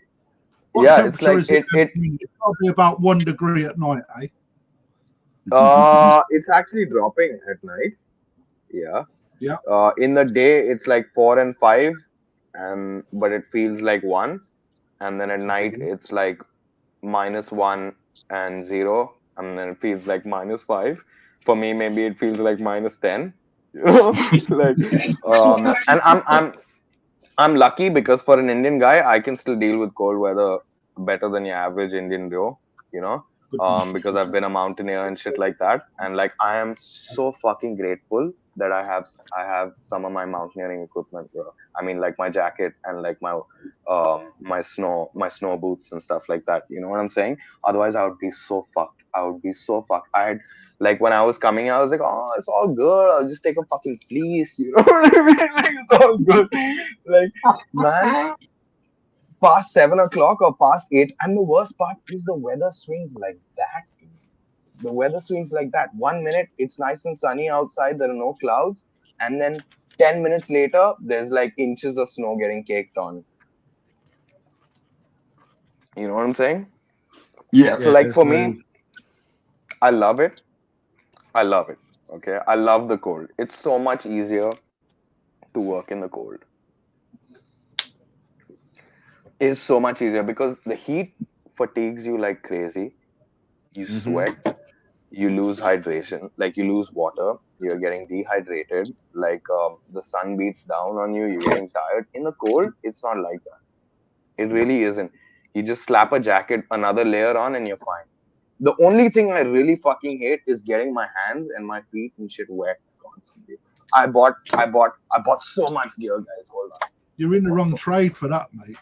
What Yeah, it's temperature like is it? it It's probably about 1 degree at night, eh? it's actually dropping at night. Yeah. Yeah. In the day it's like 4 and 5, and but it feels like 1. And then at night it's like -1 and 0, and then it feels like -5. For me, maybe it feels like -10. You know, like and I'm lucky because for an Indian guy, I can still deal with cold weather better than your average Indian bro. You know, because I've been a mountaineer and shit like that, and like I am so fucking grateful that I have some of my mountaineering equipment, bro. I mean, like my jacket and like my snow boots and stuff like that. You know what I'm saying? Otherwise, I would be so fucked. I would be so fucked. I had like when I was coming, I was like, oh, it's all good. I'll just take a fucking fleece. You know what I mean? Like it's all good. Like man, past 7 o'clock or past 8, and the worst part is the weather swings like that. The weather swings like that. 1 minute it's nice and sunny outside, there are no clouds, and then 10 minutes later there's like inches of snow getting caked on. You know what I'm saying? Yeah. So like for me, I love it. I love it. Okay, I love the cold. It's so much easier to work in the cold. It's so much easier because the heat fatigues you like crazy. You sweat, you lose hydration, like you lose water, you're getting dehydrated, like the sun beats down on you, you're getting tired. In the cold, it's not like that. It really isn't. You just slap a jacket, another layer on, and you're fine. The only thing I really fucking hate is getting my hands and my feet and shit wet constantly. I bought so much gear, guys. Hold on. You're in the wrong trade for that, mate.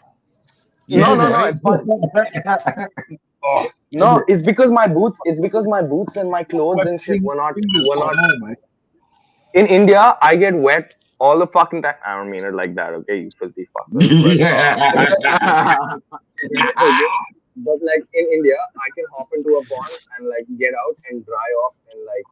No, it's fine. Oh, no, it's because my boots. It's because my boots and my clothes and shit were not. Mate. In India, I get wet all the fucking time. I don't mean it like that, okay? You filthy fuckers. But like in India, I can hop into a pond and like get out and dry off in like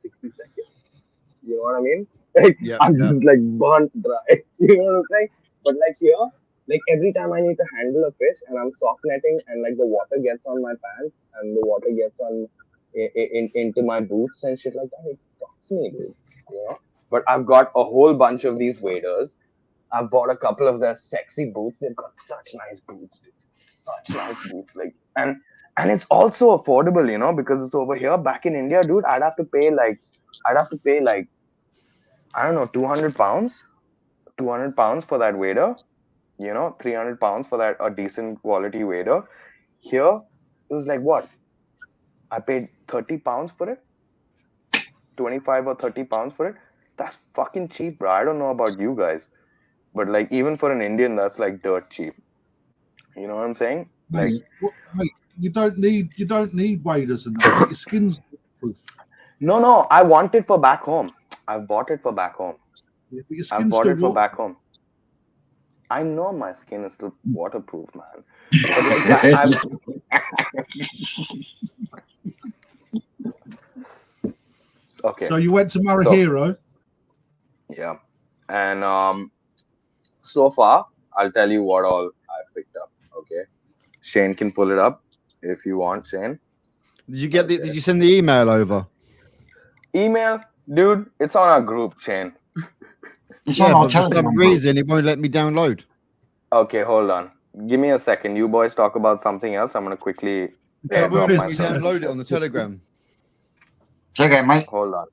60 seconds. You know what I mean? Like I'm just like burnt dry. You know what I'm saying? But like here, like every time I need to handle a fish and I'm soft netting and like the water gets on my pants and the water gets on into my boots and shit like that, it fucks me, dude. You know? But I've got a whole bunch of these waders. I've bought a couple of their sexy boots. They've got such nice boots, dude. Such nice boots. Like and it's also affordable, you know, because it's over here. Back in India, dude, I'd have to pay like I don't know, 200 pounds. 200 pounds for that wader, you know, 300 pounds for that a decent quality wader. Here, it was like what? I paid 30 pounds for it, 25 or 30 pounds for it. That's fucking cheap, bro. I don't know about you guys, but like even for an Indian, that's like dirt cheap. You know what I'm saying? Like, Mate, you don't need waders and that. Your skin's proof. no, I want it for back home. I've bought it for back home. Yeah, but your I've skin's bought still it for water. back home. I know my skin is still waterproof, man. But like, okay. So you went to Marahiro. Yeah, and so far I'll tell you what all I've picked up. Okay, Shane can pull it up if you want, Shane. Did you get did you send the email over? Email, dude, it's on our group, Shane. But for some reason it won't let me download. Okay, hold on. Give me a second. You boys talk about something else. I'm gonna quickly Let me download it on the Telegram. It's okay, mate. Hold on.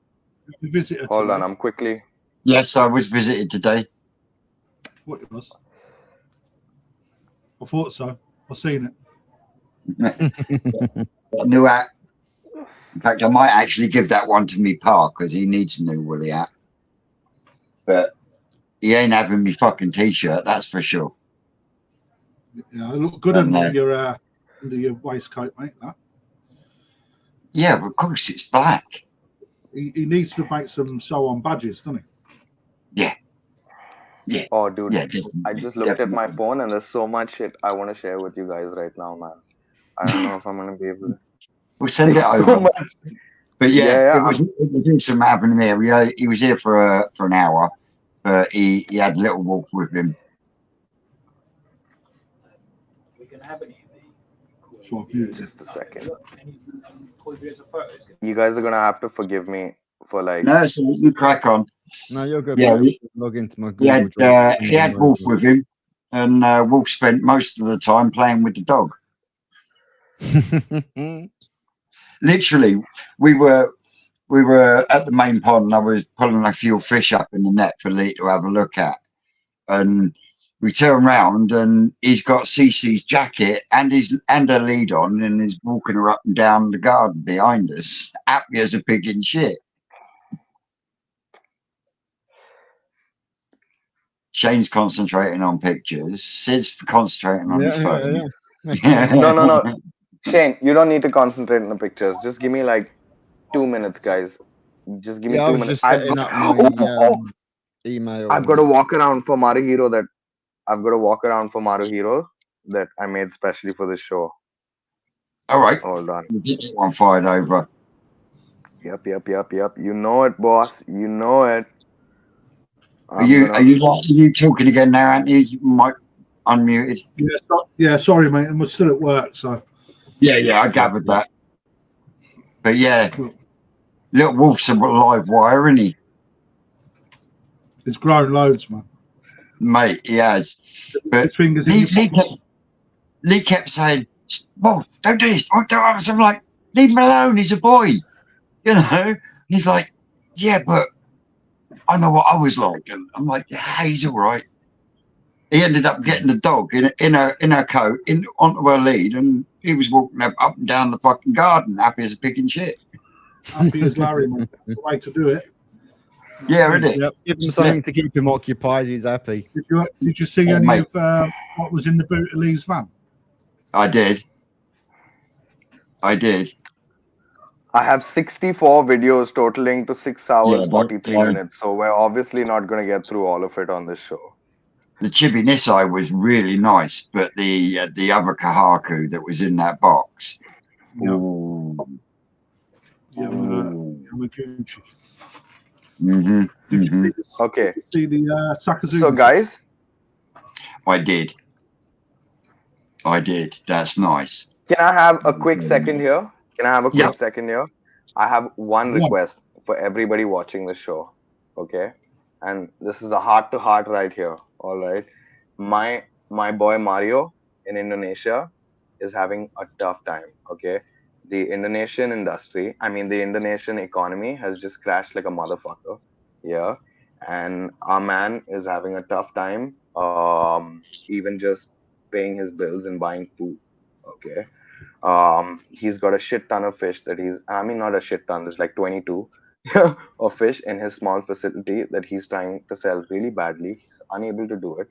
Visitor Hold on. today. I'm quickly. Yes, I was visited today. What it was? I thought so. I've seen A new hat. In fact, I might actually give that one to me pa because he needs a new woolly hat. But he ain't having me fucking t-shirt, that's for sure. Yeah, it looked good under your waistcoat, mate. That. Yeah, but of course it's black. He needs to make some sew-on badges, doesn't he? Yeah. Yeah. Oh, dude, Yeah, I just looked at my phone and there's so much shit I want to share with you guys right now, man. I don't know if I'm gonna be able to. We'll send it So over. much. But yeah, Yeah, it was awesome having him here. He was here for an hour, but he had Little Wolf with him. Just a second. You guys are gonna have to forgive me for like. No, so you crack on. No, you're good, Yeah, mate. Log into my Google Drive. he had Wolf with him, and Wolf spent most of the time playing with the dog. Literally, we were at the main pond, and I was pulling a few fish up in the net for Lee to have a look at, and we turn round and he's got Cece's jacket and a lead on, and he's walking her up and down the garden behind us, happy as a pig in shit. Shane's concentrating on pictures. Sid's concentrating on his phone. No. Shane, you don't need to concentrate on the pictures. Just give me like 2 minutes, guys. Just give me 2 minutes. Just setting up my email. I've got a walk around for Maruhiro that I made specially for this show. All right. Hold on. One fired over. Yep. You know it, boss. You know it. Are you talking again now, Anthony? You might unmuted. Yeah, sorry, mate. I'm still at work, so. Yeah, I gathered that. But yeah, Little Wolf's a live wire, isn't he? He's grown loads, man. Mate, he has. But Lee kept saying, Wolf, don't do this. Don't do this. I'm like, leave him alone. He's a boy. You know? He's like, yeah, but I know what I was like. And I'm like, yeah, he's all right. He ended up getting the dog in her coat onto her lead, and he was walking up and down the fucking garden, happy as a pig in shit. Happy as Larry, man. That's the way to do it. Yeah, isn't it? Yep. Give him something to keep him occupied. He's happy. Did you see any of what was in the boot of Lee's van? I did. I have 64 videos totaling to 6 hours 43 minutes, so we're obviously not going to get through all of it on this show. The Chibi Nisai was really nice, but the other Kahaku that was in that box. Yamaguchi. Okay. See the Sakazuma. So, guys, I did. That's nice. Can I have a quick second here? I have one request for everybody watching the show. Okay. And this is a heart-to-heart right here. All right. My boy Mario in Indonesia is having a tough time. Okay. The Indonesian economy has just crashed like a motherfucker. Yeah. And our man is having a tough time even just paying his bills and buying food. Okay. He's got a shit ton of fish not a shit ton, there's like 22 of fish in his small facility that he's trying to sell really badly. He's unable to do it.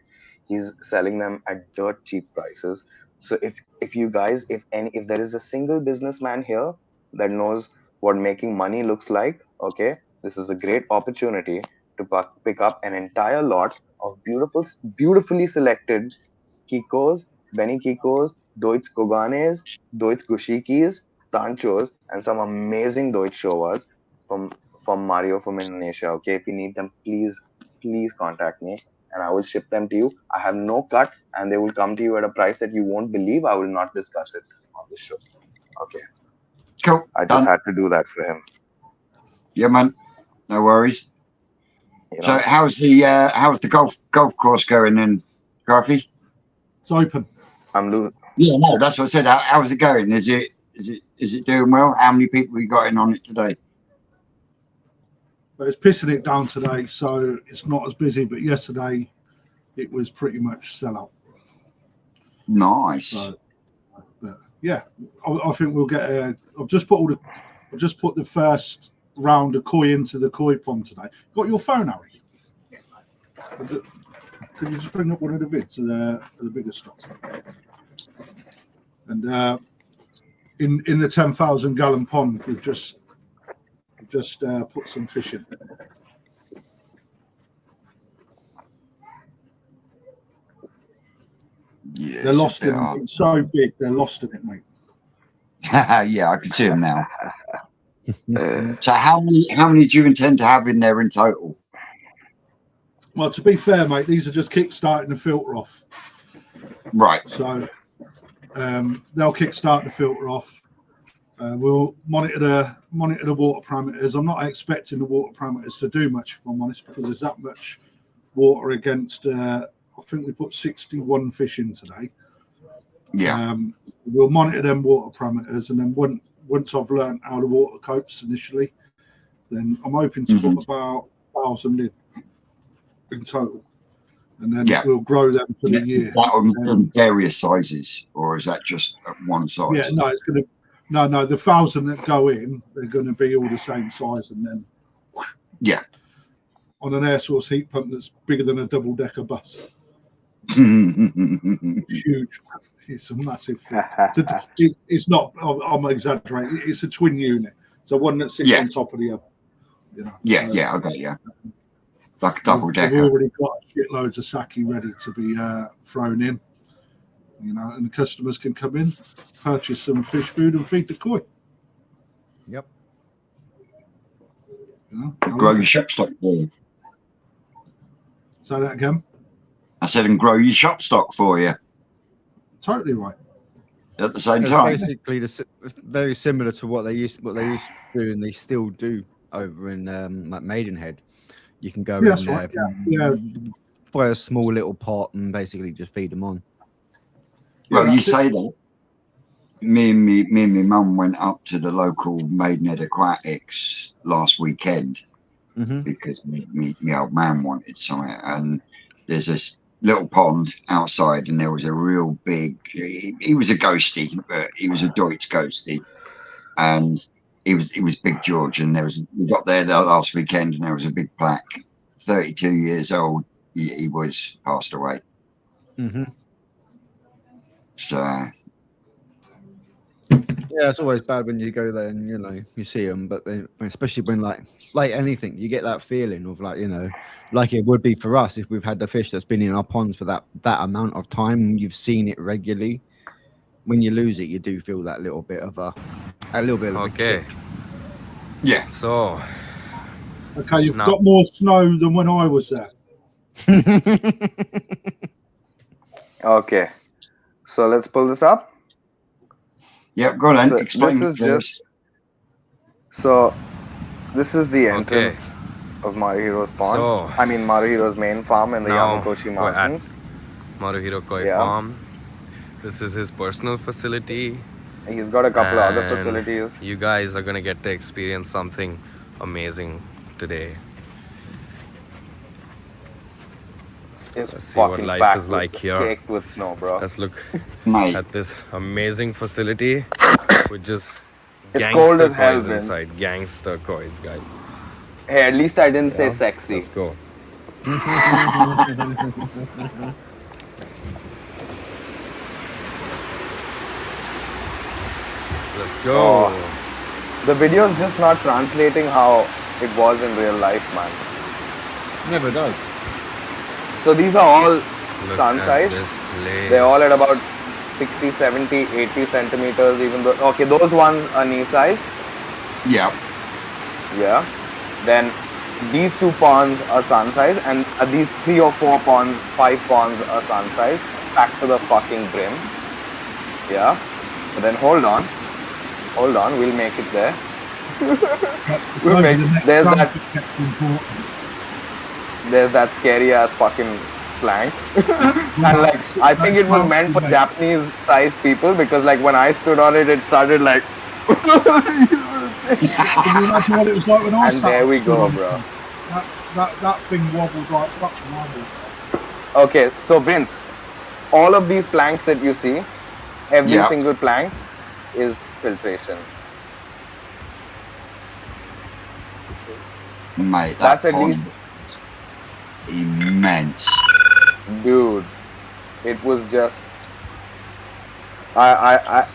He's selling them at dirt cheap prices. So if you guys, if there is a single businessman here that knows what making money looks like, okay, this is a great opportunity to pick up an entire lot of beautifully selected Kikos, Benny Kikos, Deutsch Koganes, Deutsch Gushikis, Tanchos, and some amazing Deutsch Showas from Mario from Indonesia. Okay, if you need them, please contact me and I will ship them to you. I have no cut and they will come to you at a price that you won't believe. I will not discuss it on the show. Okay. Cool. I just had to do that for him. Yeah, man. No worries. So how's the golf course going then, Garthy? It's open. Yeah, no, that's what I said. How's it going? Is it doing well? How many people you got in on it today? But it's pissing it down today, so it's not as busy. But yesterday, it was pretty much sellout. Nice. So, but yeah, I think we'll get a. I've just put the first round of koi into the koi pond today. Got your phone, Harry? Yes, mate. Could you just bring up one of the vids of the bigger stock? And in the 10,000 gallon pond, we've just put some fish in. Yeah, they're lost in it. It's so big, they're lost in it, mate. Yeah, I can see them now. So how many do you intend to have in there in total? Well, to be fair, mate, these are just kick-starting the filter off. Right. So they'll kick-start the filter off. We'll monitor the water parameters. I'm not expecting the water parameters to do much, if I'm honest, because there's that much water against. I think we put 61 fish in today. Yeah. We'll monitor them water parameters, and then once I've learned how the water copes initially, then I'm hoping to put about 1,000 in total, and then we'll grow them for the year. In various sizes, or is that just one size? Yeah, no, it's going to. No, the 1,000 that go in, they're going to be all the same size, and then on an air source heat pump that's bigger than a double-decker bus. Huge. It's a massive thing. It's not. I'm exaggerating. It's a twin unit, so one that sits on top of the other. You know. Yeah, so, okay, yeah. Like a double decker. We've already got shitloads of sake ready to be thrown in. You know, and the customers can come in, purchase some fish food, and feed the koi. Yep. You know, grow your shop stock for you. Say that again. I said, and grow your shop stock for you. Totally right. At the same time. Basically, very similar to what they used to do, and they still do over in like Maidenhead. You can go in there, buy a small little pot, and basically just feed them on. Well, you say that. Me and my mum went up to the local Maidenhead Aquatics last weekend because my old man wanted something, and there's this little pond outside, and there was a real big. He was a ghosty, but he was a Deutsch ghosty, and he was Big George. And we got there last weekend, and there was a big plaque. 32 years old, he was passed away. So yeah, it's always bad when you go there and you see them, but especially when like anything, you get that feeling of like it would be for us if we've had the fish that's been in our ponds for that amount of time, and you've seen it regularly. When you lose it, you do feel that little bit of a okay. Yeah. So okay, you've got more snow than when I was there. Okay. So let's pull this up. Yep, go on. So explain this is the entrance of Maruhiro's pond. I mean Maruhiro's main farm in the Yamakoshi Mountains. Maruhiro Koi Farm. This is his personal facility. He's got a couple of other facilities. You guys are gonna get to experience something amazing today. Let's see what life is like here. Caked with snow, bro. Let's look at this amazing facility with just gangster kois inside. Gangster kois, guys. Hey, at least I didn't say sexy. Let's go. Let's go. The video is just not translating how it was in real life, man. Never does. So these are all sun size. They're all at about 60, 70, 80 centimeters, even though, okay, those ones are knee size. Yeah. Yeah. Then these two ponds are sun size, and these 3 or 4 ponds, 5 ponds are sun size, back to the fucking brim. Yeah. But then hold on, we'll make it there. There's that scary ass fucking plank. And like, I think it was meant for Japanese sized people, because like when I stood on it, it started like Can you imagine what it was like when I And sat there we stood go, on bro. that thing wobbled like fucking marble. Okay, so Vince, all of these planks that you see, every Yeah. single plank is filtration. Mate, that That's at pond least, is immense. dude. It was just, I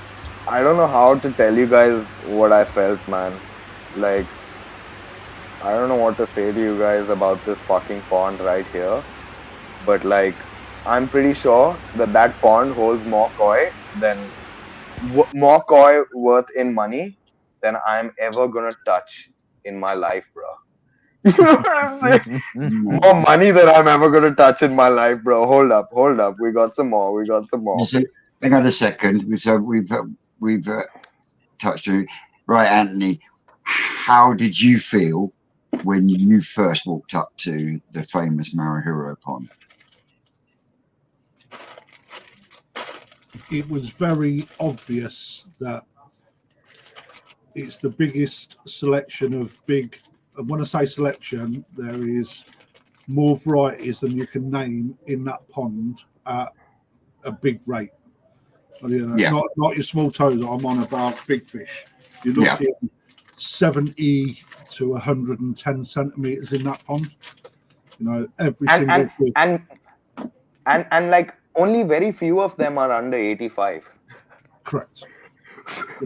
don't know how to tell you guys what I felt, man. Like, I don't know what to say to you guys about this fucking pond right here, but like, I'm pretty sure that that pond holds more koi than more koi worth in money than I'm ever gonna touch in my life, bro. You know what I'm saying? More money than I'm ever gonna touch in my life, bro. Hold up, hold up. We got some more. We got some more. So, hang on a second. So we've touched on it. Right, Anthony. How did you feel when you first walked up to the famous Marahiro pond? It was very obvious that it's the biggest selection of big. And when I say selection, there is more varieties than you can name in that pond at a big rate. You know, Yeah. not your small toes. I'm on about big fish. You're Yeah. looking 70 to 110 centimeters in that pond. You know, every single fish. And like only very few of them are under 85. Correct.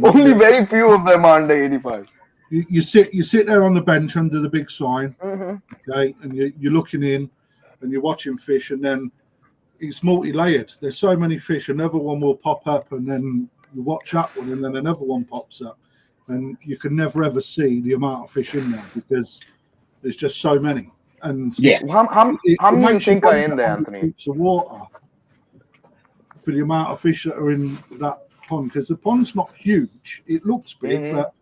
Only very few of them are under 85. You sit there on the bench under the big sign, Mm-hmm. okay, and you're looking in, and you're watching fish, and then it's multi-layered. There's so many fish, another one will pop up, and then you watch that one, and then another one pops up, and you can never ever see the amount of fish in there because there's just so many. And Yeah. How many you makes you think are wonder in there, how many Anthony? feet of water for the amount of fish that are in that pond, because the pond's not huge. It looks big, Mm-hmm. but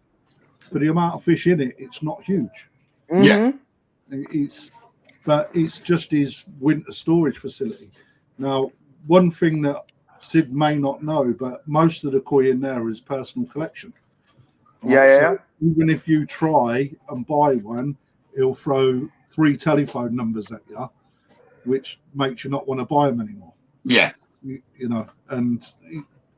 for the amount of fish in it, it's not huge. Mm-hmm. But it's just his winter storage facility. Now, one thing that Sid may not know, but most of the koi in there is personal collection. Right? Yeah. So even if you try and buy one, he'll throw 3 telephone numbers at you, which makes you not want to buy them anymore. Yeah. You know, and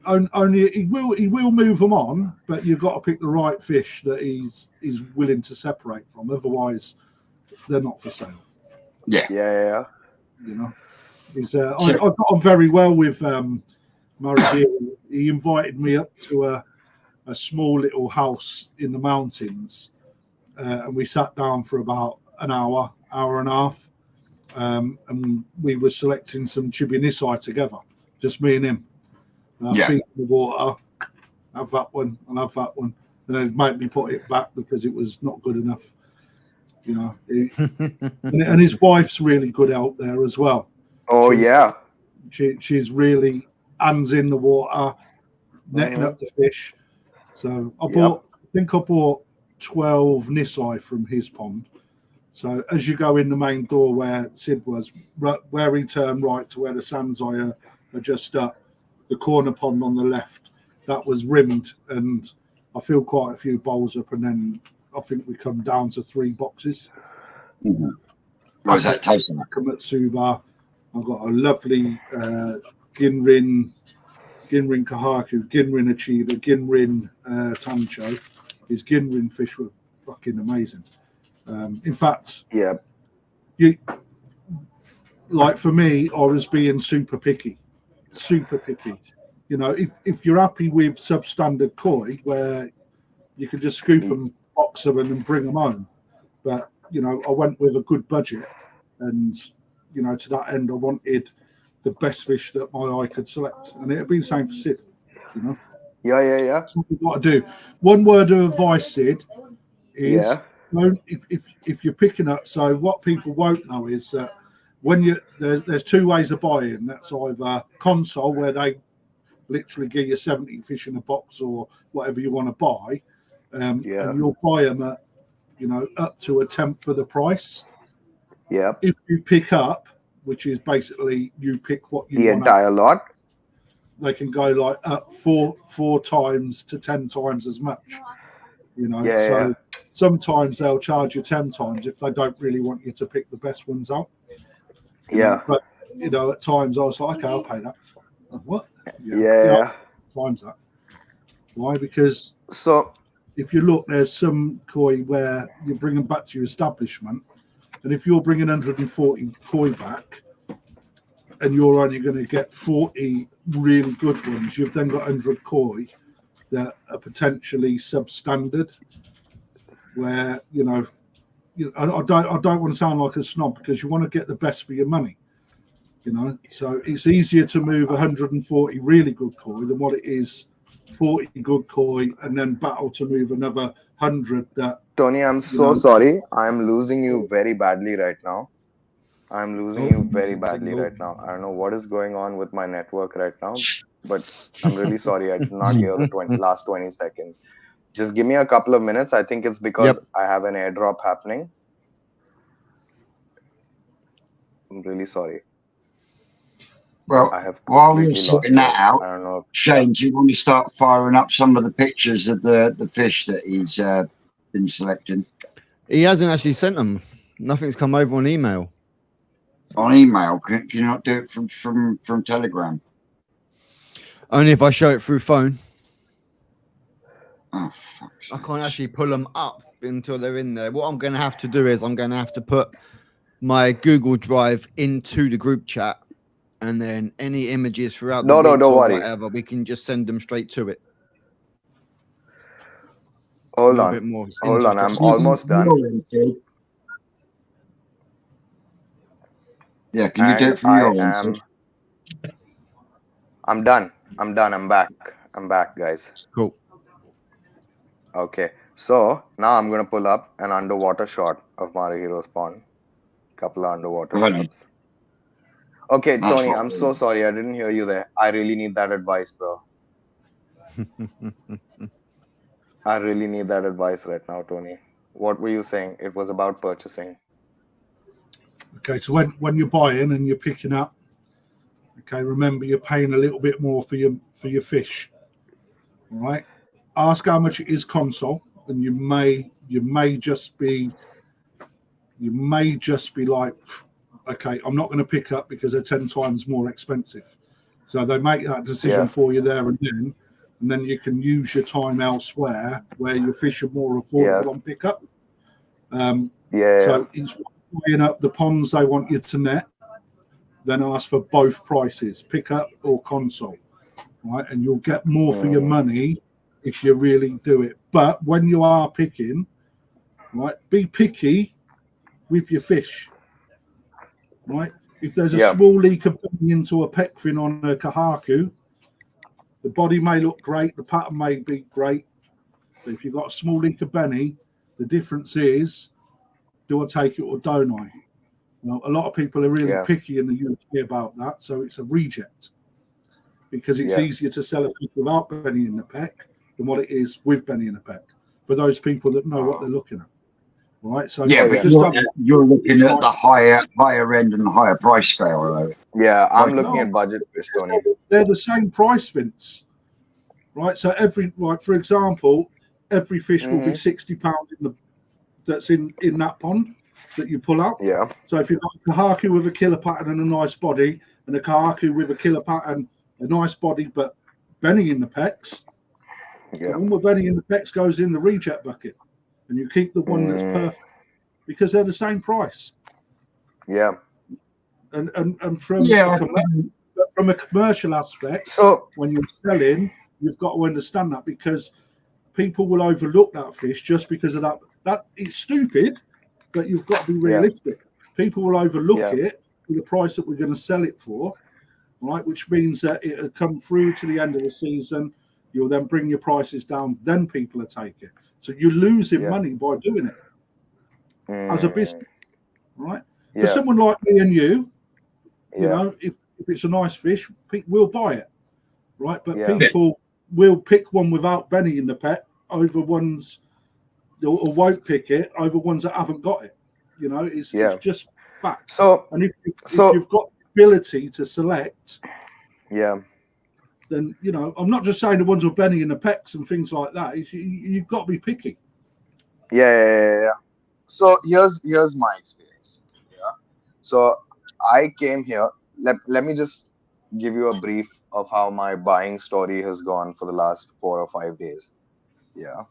only he will move them on, but you've got to pick the right fish that he's willing to separate from. Otherwise, they're not for sale. Yeah. You know, I got on very well with Murray. He invited me up to a small little house in the mountains, and we sat down for about an hour and a half, and we were selecting some chibinisai together, just me and him. Feet in the water, have that one, and have that one, and then make me put it back because it was not good enough. You know, and his wife's really good out there as well. Oh, yeah. She's really hands in the water, netting up the fish. So I think I bought 12 Nisai from his pond. So as you go in the main door where Sid was, where he turned right to where the Sanzai are just up, the corner pond on the left, that was rimmed, and I filled quite a few bowls up, and then I think we come down to 3 boxes. Mm-hmm. What was that tasting like? Akamatsuba. I've got a lovely Ginrin Kahaku, Ginrin Achieva, Ginrin Tancho. His Ginrin fish were fucking amazing. In fact, like for me, I was being super picky. You know, if you're happy with substandard koi, where you can just scoop them, box them, and bring them home. But you know, I went with a good budget, and you know, to that end, I wanted the best fish that my eye could select, and it'd be the same for Sid. You know. Yeah. That's what you've got to do. One word of advice, Sid, is don't if you're picking up. So what people won't know is that when there's 2 ways of buying. That's either console, where they literally give you 70 fish in a box or whatever you want to buy, and you'll buy them at, you know, up to a tenth of the price. Yeah. If you pick up, which is basically you pick what you want, the entire lot, they can go like up 4 times to 10 times as much. you know. So sometimes they'll charge you 10 times if they don't really want you to pick the best ones out. You know? But you know, at times I was like, okay, I'll pay that. What? Times that. Why? Because if you look, there's some koi where you bring them back to your establishment, and if you're bringing 140 koi back, and you're only going to get 40 really good ones, you've then got 100 koi that are potentially substandard. Where I don't want to sound like a snob, because you want to get the best for your money. You know, so it's easier to move 140 really good koi than what it is 40 good koi and then battle to move another 100 that. Tony, I'm so sorry. I'm losing you very badly right now. I'm losing you very badly right now. I don't know what is going on with my network right now, but I'm really sorry. I did not hear the last 20 seconds. Just give me a couple of minutes. I think it's because I have an airdrop happening. I'm really sorry. Well, while you're sorting that out, Shane, do you want to start firing up some of the pictures of the fish that he's been selecting? He hasn't actually sent them. Nothing's come over on email. On email? Can you not do it from Telegram? Only if I show it through phone. Oh, fuck. I can't actually pull them up until they're in there. What I'm going to have to do is I'm going to have to put my Google Drive into the group chat. And then any images throughout the week or whatever, we can just send them straight to it. Hold on. I'm almost done. Yeah, can you do it from your end? I'm done. I'm back. I'm back, guys. Cool. Okay. So now I'm gonna pull up an underwater shot of Marihiro's pond. Couple of underwater shots. Okay, Tony, I'm so sorry. I didn't hear you there. I really need that advice, bro. I really need that advice right now, Tony. What were you saying? It was about purchasing. Okay, so when you're buying and you're picking up, okay, remember you're paying a little bit more for your fish. All right. Ask how much it is console, and you may just be like, okay, I'm not going to pick up because they're 10 times more expensive. So they make that decision for you there and then you can use your time elsewhere where your fish are more affordable on pickup. So it's weighing up the ponds they want you to net, then ask for both prices, pickup or console, right? And you'll get more for your money if you really do it. But when you are picking, right, be picky with your fish. Right, if there's a small leak of into a pec fin on a kahaku, the body may look great, the pattern may be great, but if you've got a small leak of Benny, the difference is, do I take it or don't I? Well, a lot of people are really picky in the UK about that, so it's a reject because it's easier to sell a fish without Benny in the pec than what it is with Benny in the pec for those people that know what they're looking at. Right, so but you're looking at the higher end and the higher price scale, though. Yeah, I'm looking at budget fish, Tony. They're the same price, Vince. Right, so for example, every fish will be £60 that's in that pond that you pull out. Yeah. So if you've got a kahaku with a killer pattern and a nice body, and a kahaku with a killer pattern, a nice body, but Benny in the pecs, the one with Benny in the pecs goes in the reject bucket. And you keep the one that's perfect because they're the same price. Yeah. And from a commercial aspect, so when you're selling, you've got to understand that because people will overlook that fish just because of that. That it's stupid, but you've got to be realistic. People will overlook it for the price that we're going to sell it for, right? Which means that it'll come through to the end of the season. You'll then bring your prices down. Then people will take it. So you're losing money by doing it as a business, right? For someone like me and you know, if it's a nice fish, we'll buy it, right? But people will pick one without Benny in the pet over ones, or won't pick it over ones that haven't got it. You know, it's just fact. So, and if you've got the ability to select, then, you know, I'm not just saying the ones with Benny in the pecs and things like that. You've got to be picky. Yeah. So here's my experience. Yeah. So I came here. Let me just give you a brief of how my buying story has gone for the last 4 or 5 days. Yeah.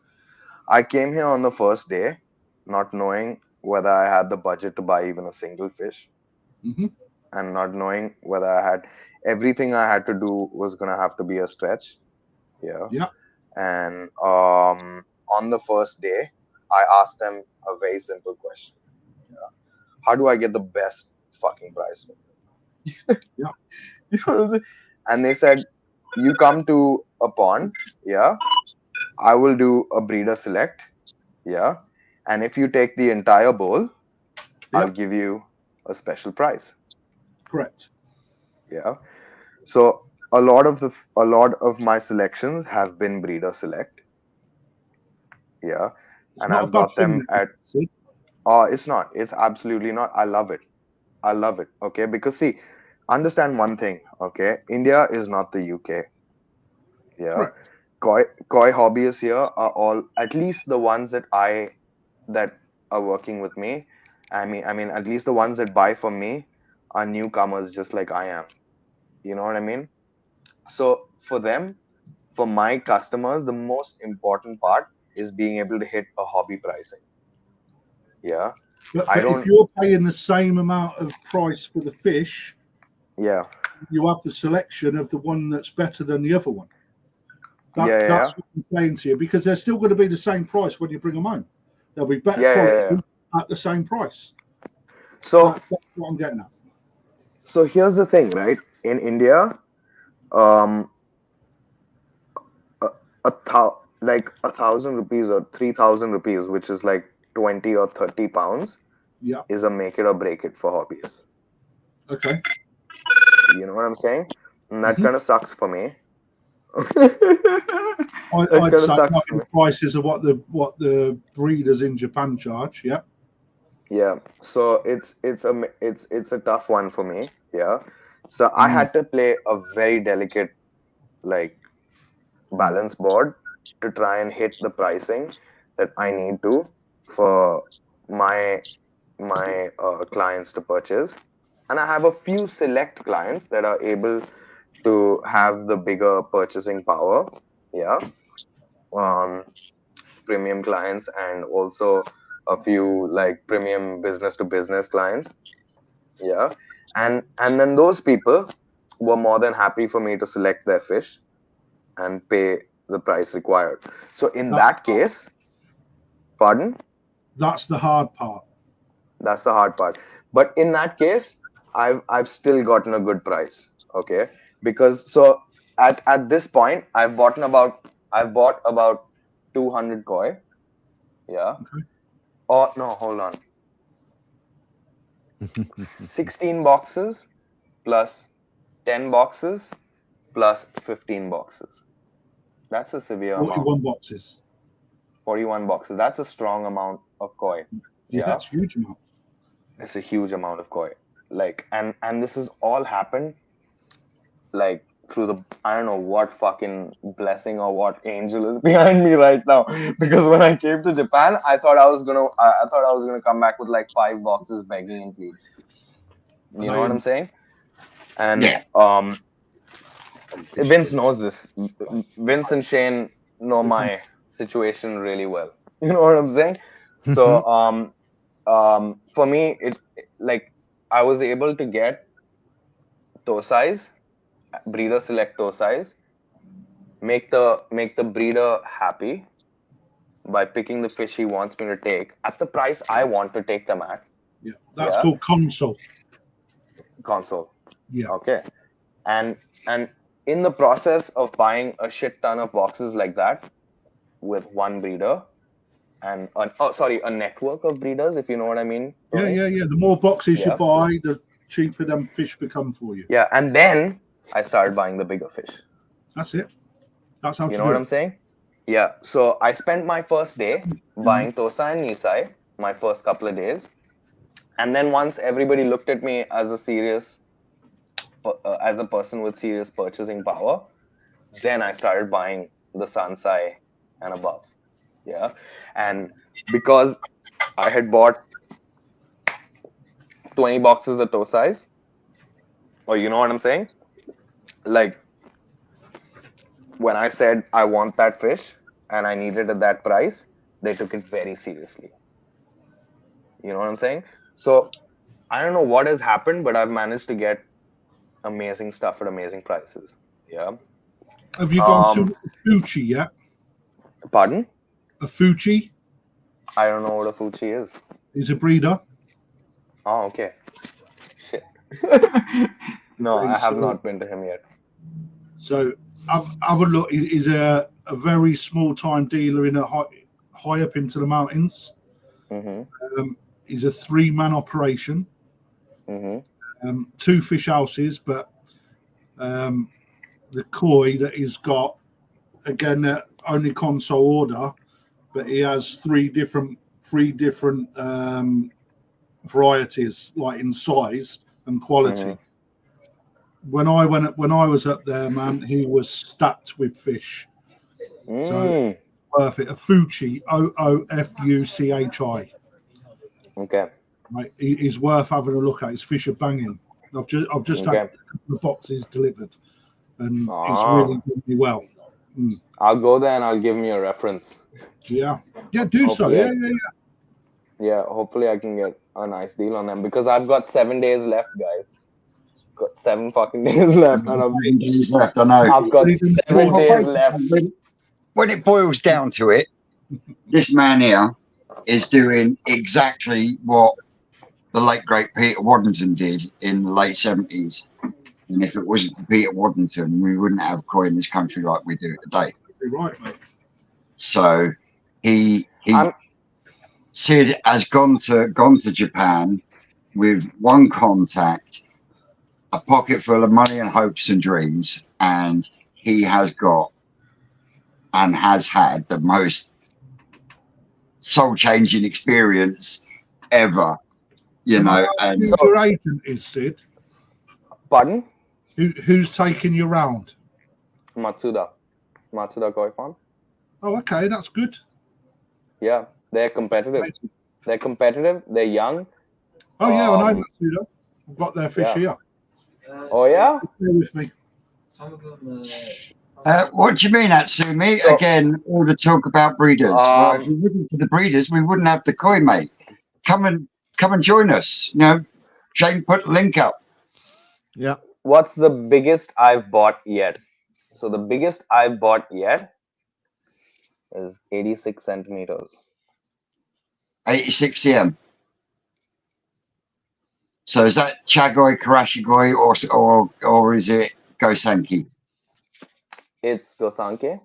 I came here on the first day, not knowing whether I had the budget to buy even a single fish, Hmm. and not knowing whether I had everything I had to do was gonna have to be a stretch. Yeah. Yeah. And on the first day, I asked them a very simple question. Yeah. How do I get the best fucking price for Yeah. you? You know what I'm saying? And they said, you come to a pond, yeah, I will do a breeder select, yeah. And if you take the entire bowl, I'll Yeah. give you a special price. Correct. Yeah. So a lot of my selections have been breeder select. Yeah. It's And not a I've bad got thing. them That, at see? it's not. It's absolutely not. I love it. I love it. Okay. Because see, understand one thing, okay? India is not the UK. Yeah. Correct. Koi hobbyists here are all, at least the ones that are working with me. I mean, at least the ones that buy from me are newcomers just like I am. You know what I mean? So for them, for my customers, the most important part is being able to hit a hobby pricing. Yeah. But I if don't, you're paying the same amount of price for the fish, yeah. you have the selection of the one that's better than the other one. Yeah, yeah, That's yeah. what I'm saying to you, because they're still going to be the same price when you bring them home. They'll be better Yeah, yeah, yeah. quality at the same price. So, That's what I'm getting at. so here's the thing, right? In India, um, a, like 1,000 rupees or 3,000 rupees, which is like 20 or 30 pounds, Yeah. is a make it or break it for hobbyists. Okay. You know what I'm saying? And that Hmm. kind of sucks for me. That I'd kind of say sucks for knowing me. the prices of what the breeders in Japan charge. Yeah. Yeah. So it's a tough one for me. Yeah. So I Mm. had to play a very delicate like balance board to try and hit the pricing that I need to for my clients to purchase. And I have a few select clients that are able to have the bigger purchasing power. Yeah. Um, Premium clients, and also a few like premium business to business clients. Yeah. And then those people were more than happy for me to select their fish and pay the price required. So in That that case, pardon, that's the hard part. that's the hard part. But in that case, I've still gotten a good price. Okay. Because so at this point I've bought about 200 koi. Yeah. Okay. Oh no, hold on. 16 boxes plus 10 boxes plus 15 boxes. That's a severe amount. 41 boxes. 41 boxes. That's a strong amount of koi. Yeah, Yeah. that's a huge amount. It's a huge amount of koi. Like, and this has all happened like through the, I don't know what fucking blessing or what angel is behind me right now. Because when I came to Japan, I thought I was gonna come back with like 5 boxes begging and pleading. Are You know they what I'm in? saying? And Yeah. Vince knows this. Vince and Shane know Okay. my situation really well. You know what I'm saying? So for me, it like I was able to get toe size, breeder select toe size, make the breeder happy by picking the fish he wants me to take at the price I want to take them at. Yeah, that's Yeah, called console. console. Yeah. Okay, and in the process of buying a shit ton of boxes like that with one breeder and a network of breeders, if you know what I mean, Yeah, Tony. yeah, yeah. The more boxes you Yeah, buy, the cheaper them fish become for you. yeah, and then I started buying the bigger fish. That's it. That's how You to know do what it. I'm saying? Yeah. So I spent my first day Mm. buying Tosa and Nisai, my first couple of days, and then once everybody looked at me as a as a person with serious purchasing power, then I started buying the Sansai and above. Yeah. And because I had bought 20 boxes of toe size, or you know what I'm saying? Like when I said I want that fish and I need it at that price, they took it very seriously. You know what I'm saying? So I don't know what has happened, but I've managed to get amazing stuff at amazing prices. Yeah. Have you gone Um, to a Fuji yet? Pardon? A Fuji I don't know what a Fuji is. is a breeder. Oh, okay. Shit. No, I have not been to him yet. So have a look. He's a very small time dealer in a high up into the mountains. He's a 3-man operation. 2 fish houses, but the koi that he's got, again, only console order, but he has 3 different varieties, like in size and quality. When I was up there, man, he was stacked with fish. So perfect. A Fuchi, Oofuchi. Okay. Right, he's worth having a look at. His fish are banging. I've just had the boxes delivered, and it's really doing me well. I'll go there and I'll give me a reference. Yeah, do so. Yeah, hopefully I can get a nice deal on them because I've got 7 days left, guys. Got 7 fucking days left. And 7 days left, I know. I've got 7 days left. When it boils down to it, this man here is doing exactly what the late great Peter Waddington did in the late 70s. And if it wasn't for Peter Waddington, we wouldn't have koi in this country like we do today. You're right, mate. So he Sid has gone to Japan with one contact, a pocket full of money and hopes and dreams, and he has got and has had the most soul-changing experience ever. You know, and who your agent is, Sid? Pardon? Who's taking you round? Matsuda Koi Farm. Oh, okay, that's good. Yeah, they're competitive. They're competitive. They're young. Oh yeah, I know Matsuda. I've got their fish here. Oh yeah. Stay with me. Some of them. What do you mean, Atsumi? Again, all the talk about breeders. Well, if we wouldn't for the breeders, we wouldn't have the koi, mate. Come and join us. You know, Shane put the link up. Yeah. What's the biggest I've bought yet? So the biggest I've bought yet is 86 centimeters. 86 cm. So is that Chagoi, Karashigoi, or is it Gosanki? It's Gosanke.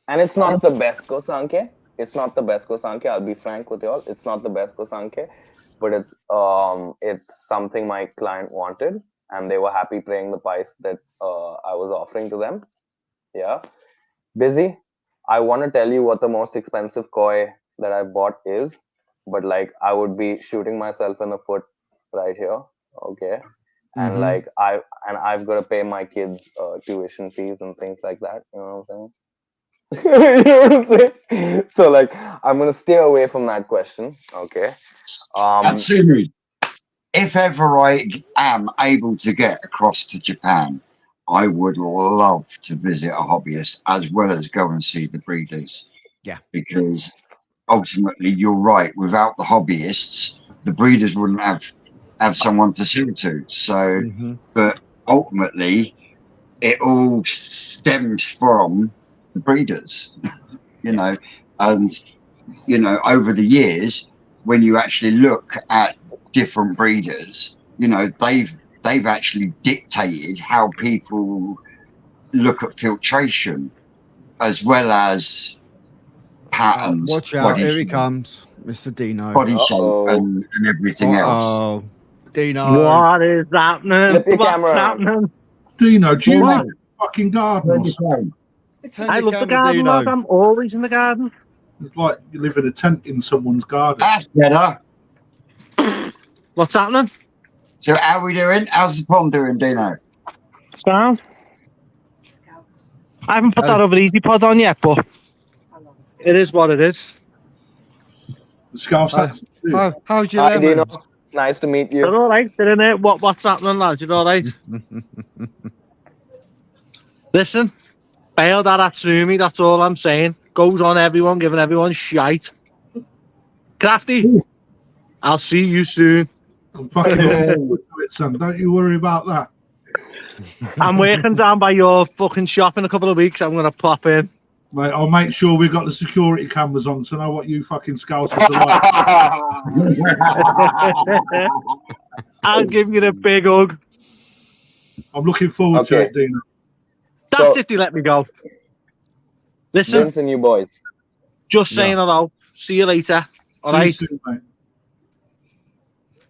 And it's not the best Gosanke. It's not the best Gosanke. I'll be frank with y'all. It's not the best Gosanke, but it's something my client wanted, and they were happy paying the price that I was offering to them. Yeah. Busy. I want to tell you what the most expensive koi that I bought is, but like I would be shooting myself in the foot right here. Okay. And like I've got to pay my kids tuition fees and things like that. You know what I'm saying? You know what I'm saying? So like I'm gonna stay away from that question. Okay. Atsumi, if ever I am able to get across to Japan, I would love to visit a hobbyist as well as go and see the breeders. Yeah. Because ultimately, you're right. Without the hobbyists, the breeders wouldn't have someone to sell to. So, but ultimately, it all stems from the breeders, you know, and, you know, over the years, when you actually look at different breeders, you know, they've actually dictated how people look at filtration as well as patterns. Watch out, here he comes, Mr. Dino. Body shape and everything else. Oh, Dino. What is happening? Flip your What's camera happening? Dino, do you live in fucking gardens? I love the garden, lad. I'm always in the garden. It's like you live in a tent in someone's garden. That's better. What's happening? So how are we doing? How's the pond doing, Dino? Sound? I haven't put that over Easy Pod on yet, but It is what it is. The Scouse accent. How's your Hi, Dino. lemons? Nice to meet They're you. all right. They're in it. What's happening, lads? You all right? Listen, bail that Atsumi. That's all I'm saying. Goes on everyone, giving everyone shite. Crafty, I'll see you soon. I'm fucking looking to it, son. Don't you worry about that. I'm working down by your fucking shop in a couple of weeks. I'm gonna pop in. Mate, I'll make sure we've got the security cameras on to know what you fucking Scousers are like. I'll give you the big hug. I'm looking forward to it, Dino. That's if they let me go. Listen, Vince and you boys. Just saying hello. See you later. All right. Soon, mate.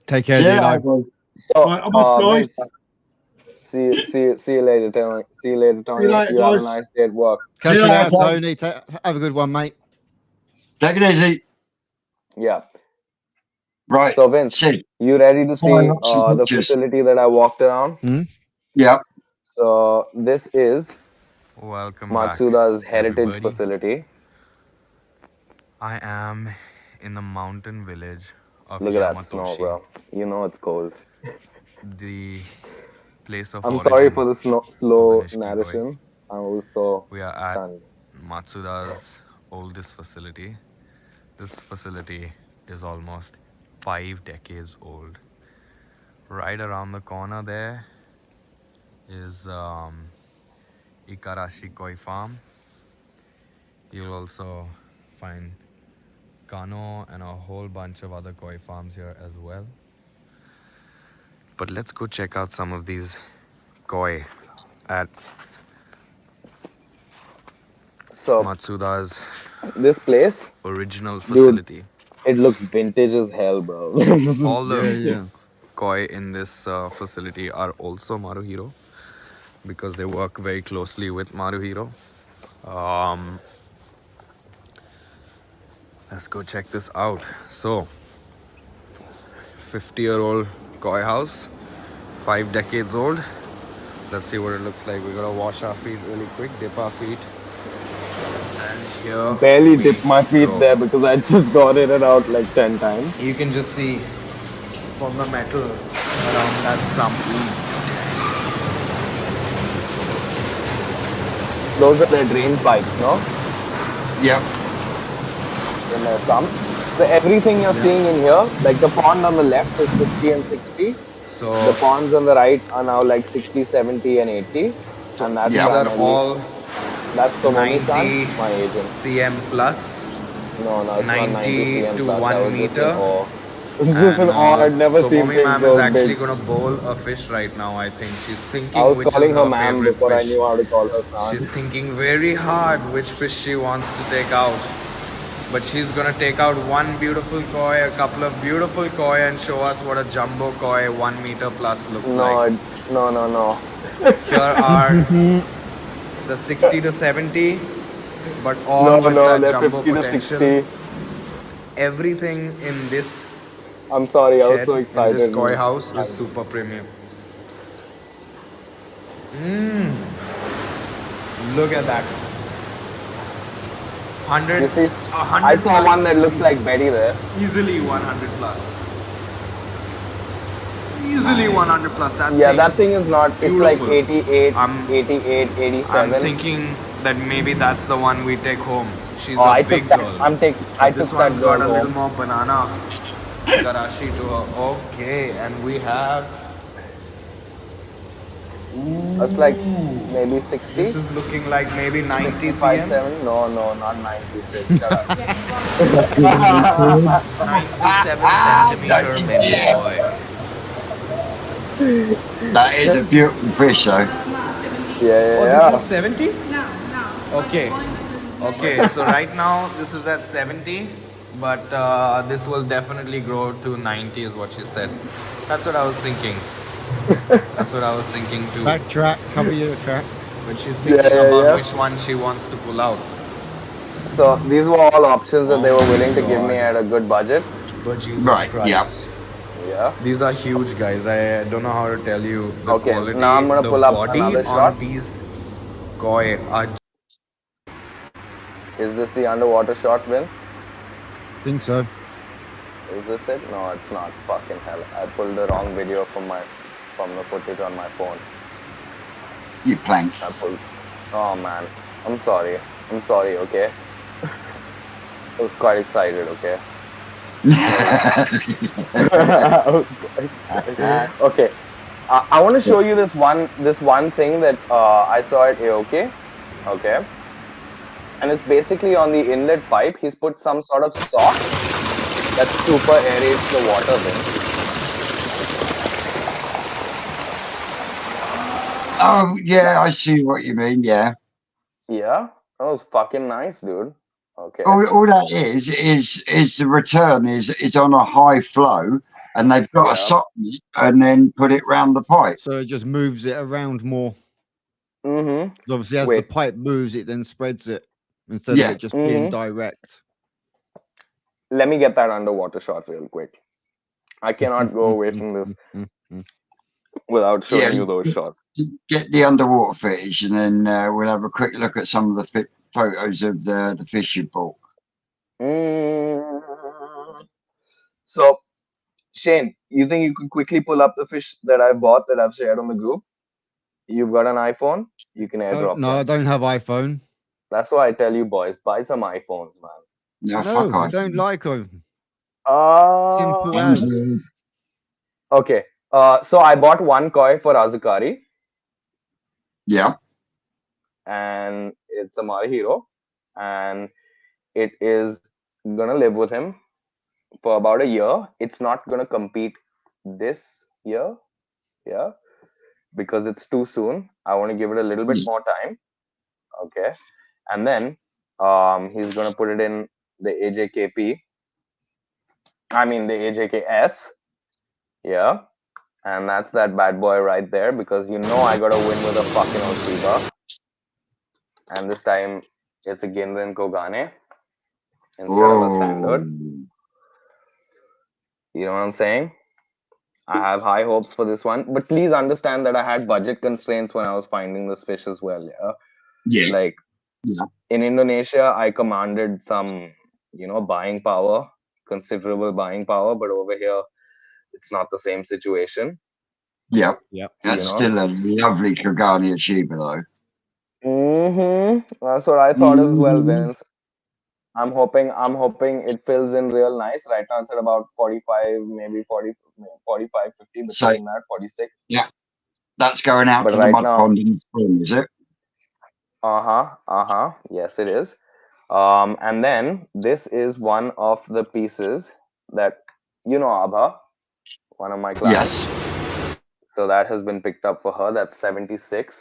Take care, Dino. So, Right, I'm off, guys. See you later, Tony. See you later, Tony. See you later, you have a guys. nice day at work. Catch you later, Tony. Have a good one, mate. Take it easy. Yeah. Right. So Vince, you ready to see the facility that I walked around? Yeah. So this is Welcome Matsuda's back, heritage everybody. facility. I am in the mountain village of Look at that Yamatoshi. snow, bro. You know it's cold. The place of I'm origin sorry for the slow for the Nishiki narration. I was so We are at stunned. Matsuda's oldest facility. This facility is almost 5 decades old. Right around the corner there is Ikarashi Koi Farm. You'll also find Kano and a whole bunch of other koi farms here as well. But let's go check out some of these koi at Matsuda's this place, original facility. Dude, it looks vintage as hell, bro. All the koi in this facility are also Maruhiro because they work very closely with Maruhiro. Let's go check this out. So, 50-year-old koi house, 5 decades old. Let's see what it looks like. We're gonna wash our feet really quick, dip our feet. And here barely dip my feet there because I just got in and out like 10 times. You can just see from the metal around that sump. Those are the drain pipes, no? Yep. In the sump. So everything you're seeing in here, like the pond on the left is 50 and 60. So the ponds on the right are now like 60, 70 and 80. And that's these are all that's the 90 my agent. cm plus. No, it's 90 not 90 cm to plus. 1 meter. It's just an awe. I'd never seen Tomomi things ma'am so is actually big. gonna bowl a fish right now. I think she's thinking I was which calling is her her ma'am favorite before fish. I knew how to call her son. She's thinking very hard which fish she wants to take out. But she's gonna take out one beautiful koi, a couple of beautiful koi, and show us what a jumbo koi 1 meter plus looks like. No. Here are the 60 to 70, but all with that jumbo 50 potential. To 60. Everything in this I'm sorry, I was shed, so excited. in this koi house is super premium. Look at that. 100. You see, 100 I saw plus one that looks easy. like Betty there. Easily 100 plus. Easily 100 plus. That Yeah, thing, that thing is not. It's beautiful. like 88, 88, 87. I'm thinking that maybe that's the one we take home. She's I a big took that. girl. I This took one's that got girl a little home. more banana garashi to her. Okay, and we have. That's like maybe 60. This is looking like maybe 90 65, cm. 7. No, not 96. Shut up. 97 centimeter mini boy. That is a beautiful fish, though. Yeah. Oh, this is 70? No. Okay. Okay, so right now this is at 70, but this will definitely grow to 90 is what she said. That's what I was thinking. That's what I was thinking too. Backtrack, cover your tracks. But she's thinking about which one she wants to pull out. So these were all options that they were willing to give me at a good budget. But Jesus Christ. Yeah. These are huge, guys. I don't know how to tell you the quality. Now I'm gonna the pull up body another on shot. these koi are Is this the underwater shot, Vince? Think so. Is this it? No, it's not. Fucking hell! I pulled the wrong video from the footage on my phone. You plank. I pulled. Oh man, I'm sorry. I'm sorry. Okay. I was quite excited. Okay. Okay. I want to show you this one thing that I saw at AOK. Okay. And it's basically on the inlet pipe. He's put some sort of sock that super aerates the water. Then. Oh yeah, I see what you mean. Yeah. Yeah, that was fucking nice, dude. Okay. All that is the return is on a high flow, and they've got a sock and then put it round the pipe. So it just moves it around more. Mm-hmm. Obviously, as the pipe moves, it then spreads it instead of it just being direct. Let me get that underwater shot real quick. I cannot go away from this without showing you those shots. Get the underwater footage, and then we'll have a quick look at some of the photos of the fish you bought. So, Shane, you think you could quickly pull up the fish that I bought that I've shared on the group? You've got an iPhone? You can airdrop. No, I don't have iPhone. That's why I tell you, boys, buy some iPhones, man. No, I don't like them. Simple as. Okay. So I bought one koi for Azukari. Yeah. And it's a Marihiro. And it is gonna live with him for about a year. It's not gonna compete this year. Yeah. Because it's too soon. I want to give it a little bit more time. Okay. And then he's gonna put it in the AJKP. I mean the AJKS. Yeah. And that's that bad boy right there, because you know I gotta win with a fucking Oshiba. And this time it's a Ginrin Kogane instead of a standard. You know what I'm saying? I have high hopes for this one. But please understand that I had budget constraints when I was finding this fish as well. Yeah. Like in Indonesia, I commanded some, buying power, considerable buying power, but over here it's not the same situation. Yep. That's still a lovely Kogani Chiba though. That's what I thought as well, Vince. I'm hoping it fills in real nice. Right now it's at about 45, maybe 40, 45, 50, between that, 46. Yeah. That's going out to the mud pond in spring, is it? Yes, it is. And then this is one of the pieces that, Abha, one of my clients. Yes. So that has been picked up for her. That's 76.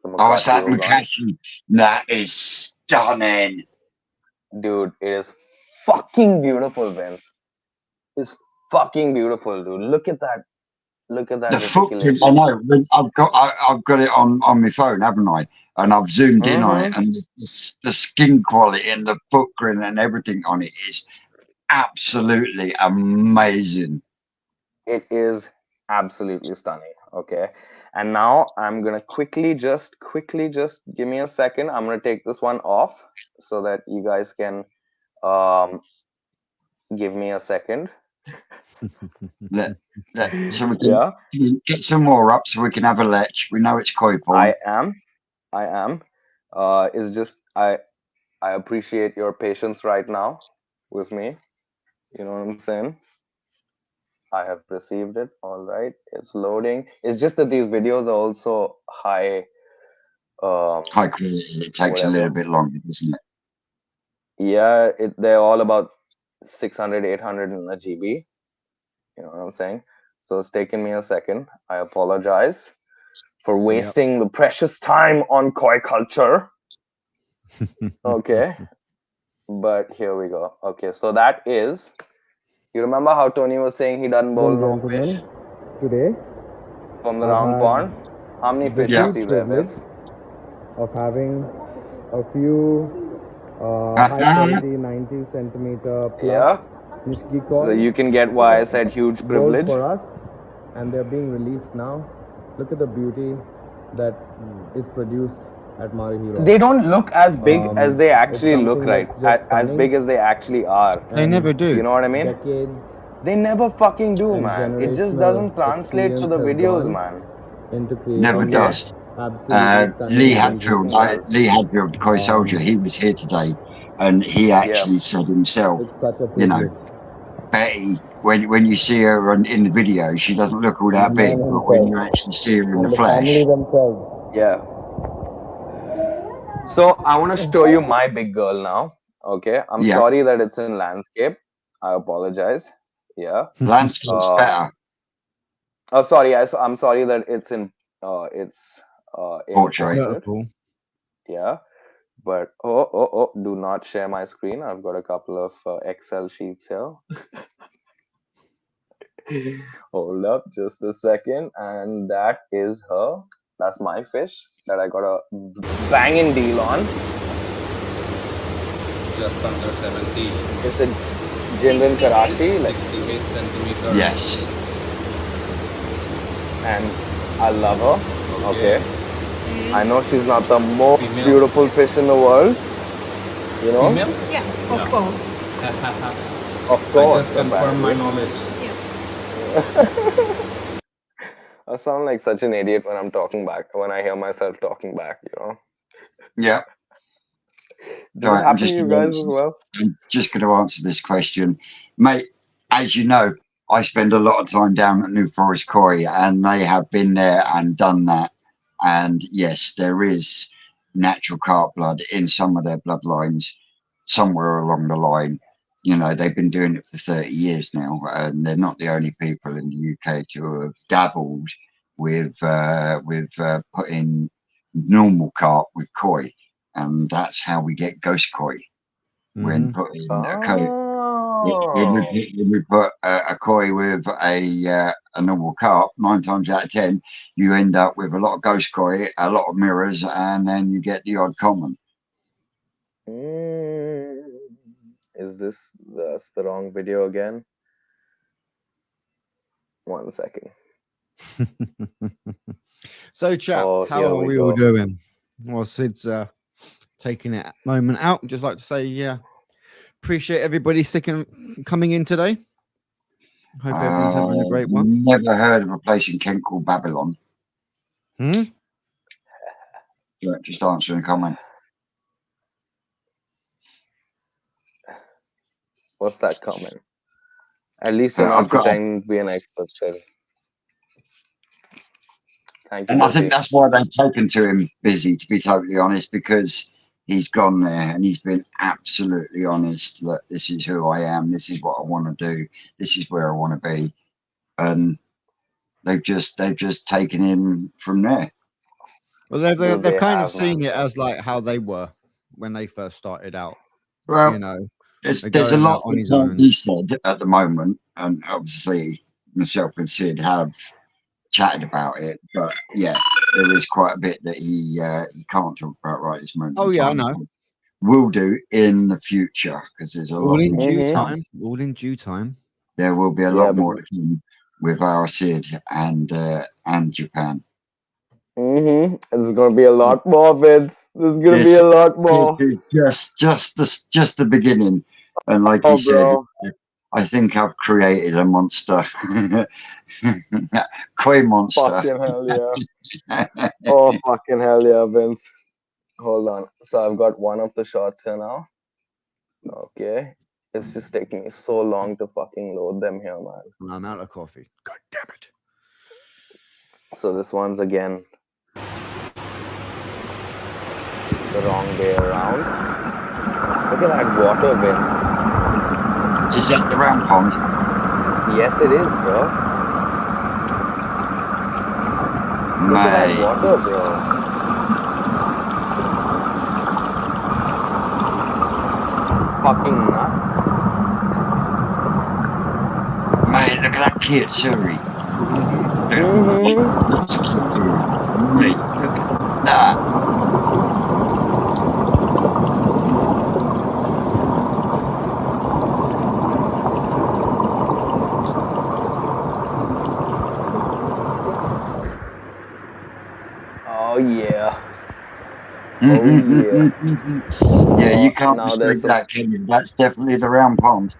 Oh, it's that Mukashi. That is stunning. Dude, it is fucking beautiful, Vince. It's fucking beautiful, dude. Look at that. Look at that. The footprint, I know. I've got it on my phone, haven't I? And I've zoomed in on it, and the skin quality and the footprint and everything on it is absolutely amazing. It is absolutely stunning. Okay. And now I'm gonna quickly just give me a second. I'm gonna take this one off so that you guys can give me a second. So we can get some more up so we can have a lech. We know it's koi pond. I am. It's just I appreciate your patience right now with me. You know what I'm saying? I have received it. All right, it's loading. It's just that these videos are also high quality. It takes a little bit longer, doesn't it? Yeah, they're all about 600, 800 in a GB. You know what I'm saying? So it's taken me a second. I apologize for wasting the precious time on koi culture. Okay. But here we go. Okay, so that is. You remember how Tony was saying he doesn't bowl no fish? Today, from the round pond? How many fish you see there, Vince? Of having a few high quality 90 centimeter plus Nishiki koi. So you can get why I said huge privilege. For us, and they're being released now. Look at the beauty that is produced at Marihiro. They don't look as big as they It's actually look, something right? that's just As stunning. big as they actually are. They never do. You know what I mean? Decades They never fucking do, and man. It just generational doesn't translate to experience the has videos, gone man. into creating Never Okay. does. absolutely stunning Lee images Hadfield, like this. Lee Hadfield, Koi Soldier, he was here today, and he actually said himself, It's such a you know, privilege. Betty, when you see her in the video, she doesn't look all The that big, man but when you himself actually see her in and the the family flesh, themselves. Yeah. So I want to show you my big girl now. Okay. I'm yeah, sorry that it's in landscape. I apologize. Yeah. landscape's better. Oh, sorry. I'm sorry that it's in Portrait. portrait. Yeah. But do not share my screen. I've got a couple of Excel sheets here. Hold up just a second. And that is her. That's my fish that I got a banging deal on. Just under 70. It's a Jindan Karachi, like 68 centimeters. Yes. And I love her. Okay. I know she's not the most Female. beautiful fish in the world. You know? Female? Yeah, of course. Of I course. just confirm my knowledge. I sound like such an idiot when I'm talking back, when I hear myself talking back, you know? Yeah. Does it happen to you guys as well? I'm just going to answer this question. Mate, as you know, I spend a lot of time down at New Forest Koi, and they have been there and done that. And yes, there is natural carp blood in some of their bloodlines somewhere along the line. You know, they've been doing it for 30 years now, and they're not the only people in the UK to have dabbled with putting normal carp with koi, and that's how we get ghost koi when putting a koi. When we put a koi with a normal carp, 9 times out of 10, you end up with a lot of ghost koi, a lot of mirrors, and then you get the odd common. Is that's the wrong video again? 1 second. So, chap, how are we all doing? Well, Sid's taking it moment out. Just like to say, yeah, appreciate everybody coming in today. Hope everyone's having a great one. Never heard of a place in Kent called Babylon. Just answering a comment. What's that comment? At least you're not pretending to be an expert, Sid. Thank you. And I think that's why they've taken to him busy, to be totally honest, because he's gone there and he's been absolutely honest. Look, this is who I am. This is what I want to do. This is where I want to be. And they've just taken him from there. Well, they've kind of seen it as like how they were when they first started out. Well, you know, there's a lot that can't be said at the moment, and obviously myself and Sid have chatted about it, but yeah, there is quite a bit that he can't talk about right this moment. Oh yeah, I know. Will do in the future, because there's a lot in due time. All in due time. There will be a lot more to come with our Sid and Japan. It's gonna be a lot more, Vince. There's gonna be a lot more. Just the beginning, and like you said, I think I've created a monster, koi monster. Fucking hell yeah! Oh fucking hell yeah, Vince. Hold on. So I've got one of the shots here now. Okay, it's just taking me so long to fucking load them here, man. I'm out of coffee. God damn it! So this one's again the wrong way around. Look at that water, Vince. Is that the round pond? Yes, it is, bro. Look at that water, bro. Fucking nuts. Mate, look at that kitsuri. That's a kitsuri. Mate, look at that. Oh yeah. Oh yeah. Yeah, you can't Now there's mistake some. that, can you? That's definitely the round pond.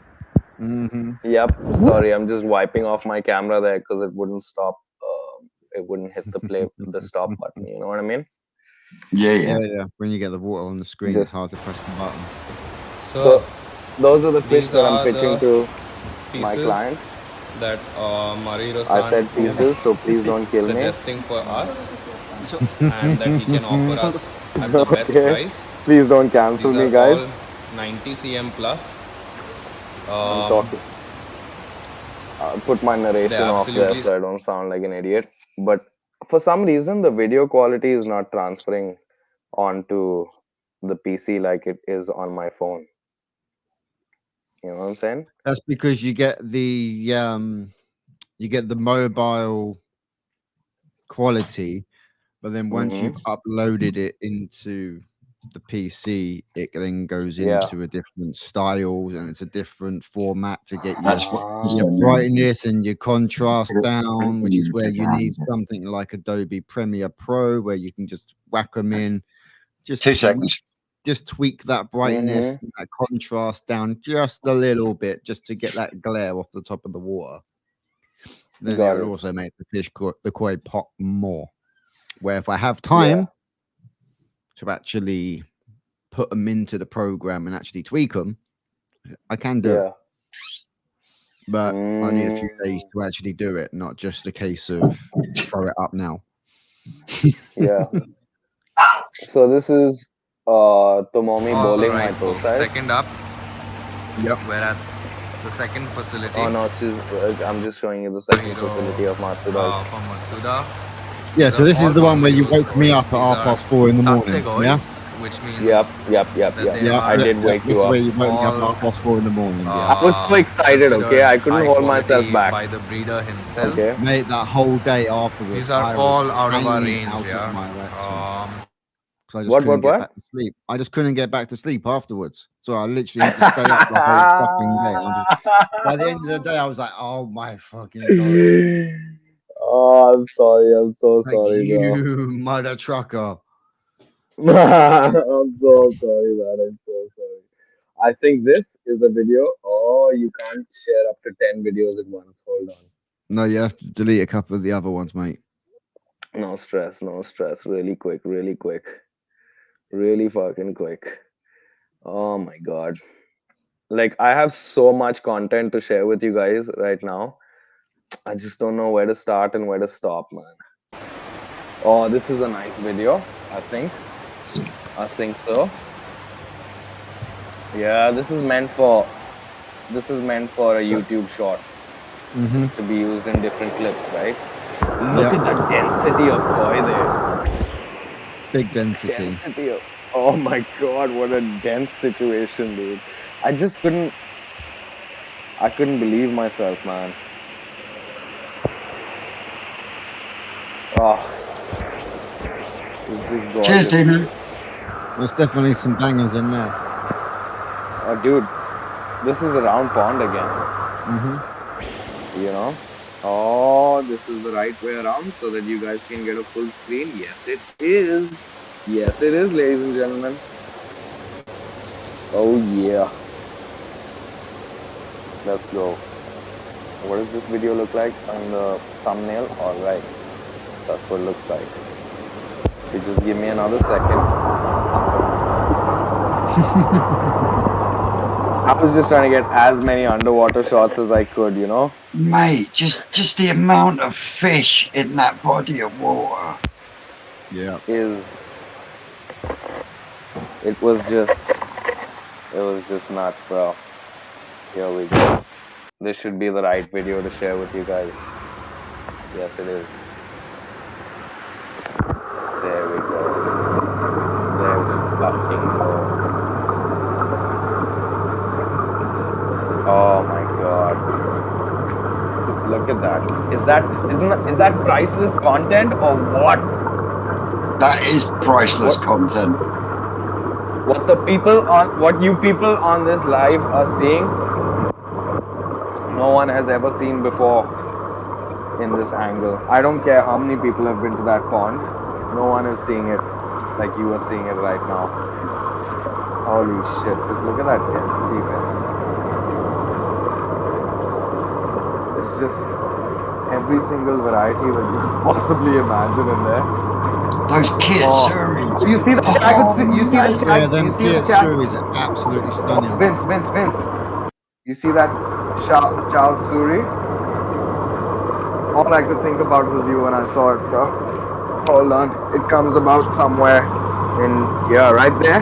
Yep. Sorry, I'm just wiping off my camera there because it wouldn't stop. It wouldn't hit the stop button. You know what I mean? Yeah, Yeah, yeah. yeah. When you get the water on the screen, it's Just hard to press the button. so those are the fish these that I'm are pitching the to my pieces client. that I Mariro-san said pieces, so is please don't kill me. suggesting for us, and that he can offer us at the best Okay. price. Please don't cancel These me, are guys. all 90 cm plus. I'm talking. I'll put my They narration off there absolutely so I don't sound like an idiot. But for some reason, the video quality is not transferring onto the PC like it is on my phone. You know what I'm saying? That's because you get the mobile quality, but then once Mm-hmm. you've uploaded it into the PC, it then goes Yeah. into a different style and it's a different format to get That's what your brightness and your contrast you down, which is need where to you need something like Adobe Premiere Pro, where you can just whack them in, just 2 seconds. just tweak that brightness, Mm-hmm. and that contrast down just a little bit, just to get that glare off the top of the water. Then Got it would it. also make the koi pop more. Where if I have time to actually put them into the program and actually tweak them, I can do it. Yeah. But I need a few days to actually do it, not just a case of throw it up now. Yeah. So this is Tomomi all bowling right, my toe folks. side. Second up, Yep. we're at the second facility. Oh no, I'm just showing you the second Hero, facility of Matsuda. from Matsuda. Yeah, These so are this is all the one where you Mario's woke me kois. up at These are 4:30 in the morning. tate Yeah, kois, which means Yep. that they yeah, are I did wake this you is up. where you woke me up all at 4:30 in the morning. Yeah, I was so excited. Okay, considered I couldn't high hold myself quality back. by the breeder himself. Okay. mate, that whole day afterwards, These are I all was out of our hanging range, out yeah. of my erection. So I just What? couldn't What? get What? back to sleep. I just couldn't get back to sleep afterwards. So I literally had to stay up the whole fucking day. By the end of the day, I was like, "Oh my fucking god!" Oh, I'm sorry. I'm so Like sorry, bro. you mother trucker. I'm so sorry, man. I'm so sorry. I think this is a video. Oh, you can't share up to 10 videos at once. Hold on. No, you have to delete a couple of the other ones, mate. No stress. No stress. Really quick. Really quick. Really fucking quick. Oh my god. Like, I have so much content to share with you guys right now. I just don't know where to start and where to stop, man. Oh, this is a nice video, I think. I think so. Yeah, this is meant for a YouTube short to be used in different clips, right? Look at the density of koi there. Big density. Oh my god, what a dense situation, dude. I couldn't believe myself, man. Oh, it's just gorgeous. Cheers, Dino. There's definitely some bangers in there. Oh, dude, this is a round pond again. You know? Oh, this is the right way around so that you guys can get a full screen. Yes, it is. Yes, it is, ladies and gentlemen. Oh, yeah. Let's go. What does this video look like on the thumbnail? Alright. That's what it looks like. You just give me another second. I was just trying to get as many underwater shots as I could, you know? Mate, just the amount of fish in that body of water. Yeah. It was just nuts, bro. Here we go. This should be the right video to share with you guys. Yes, it is. There we go. There we fucking go. Oh my god. Just look at that. Is that priceless content or what? That is priceless content. What you people on this live are seeing, no one has ever seen before in this angle. I don't care how many people have been to that pond. No one is seeing it like you are seeing it right now. Holy shit! Just look at that density, man. It's just every single variety that you could possibly imagine in there. Those kit Oh, series. you see the chat? You see the mate. Yeah, chat? them You see the Kiat chat? series are absolutely stunning. Vince. You see that Chow Tsuri? All I could think about was you when I saw it, bro. Hold on. It comes about somewhere in here, right there.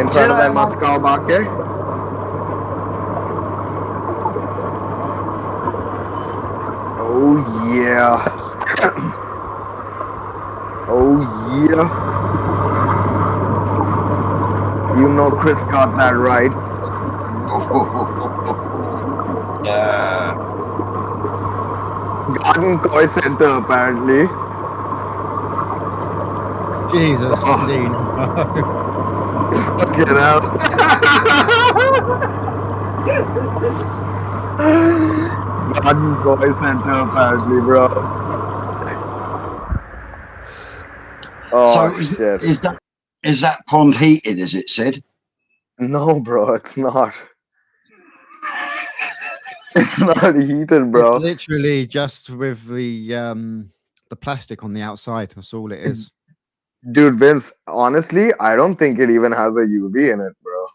In front of that Moscow market. Oh yeah. Oh yeah. You know Chris got that right. Garden Koi Center apparently. Jesus, Dean. Fucking hell. Garden Koi Center apparently, bro. Oh So shit. is that pond heated, as it said? No, bro, it's not. It's not heated, It's bro. literally just with the plastic on the outside. That's all it is. Dude, Vince, honestly, I don't think it even has a UV in it, bro.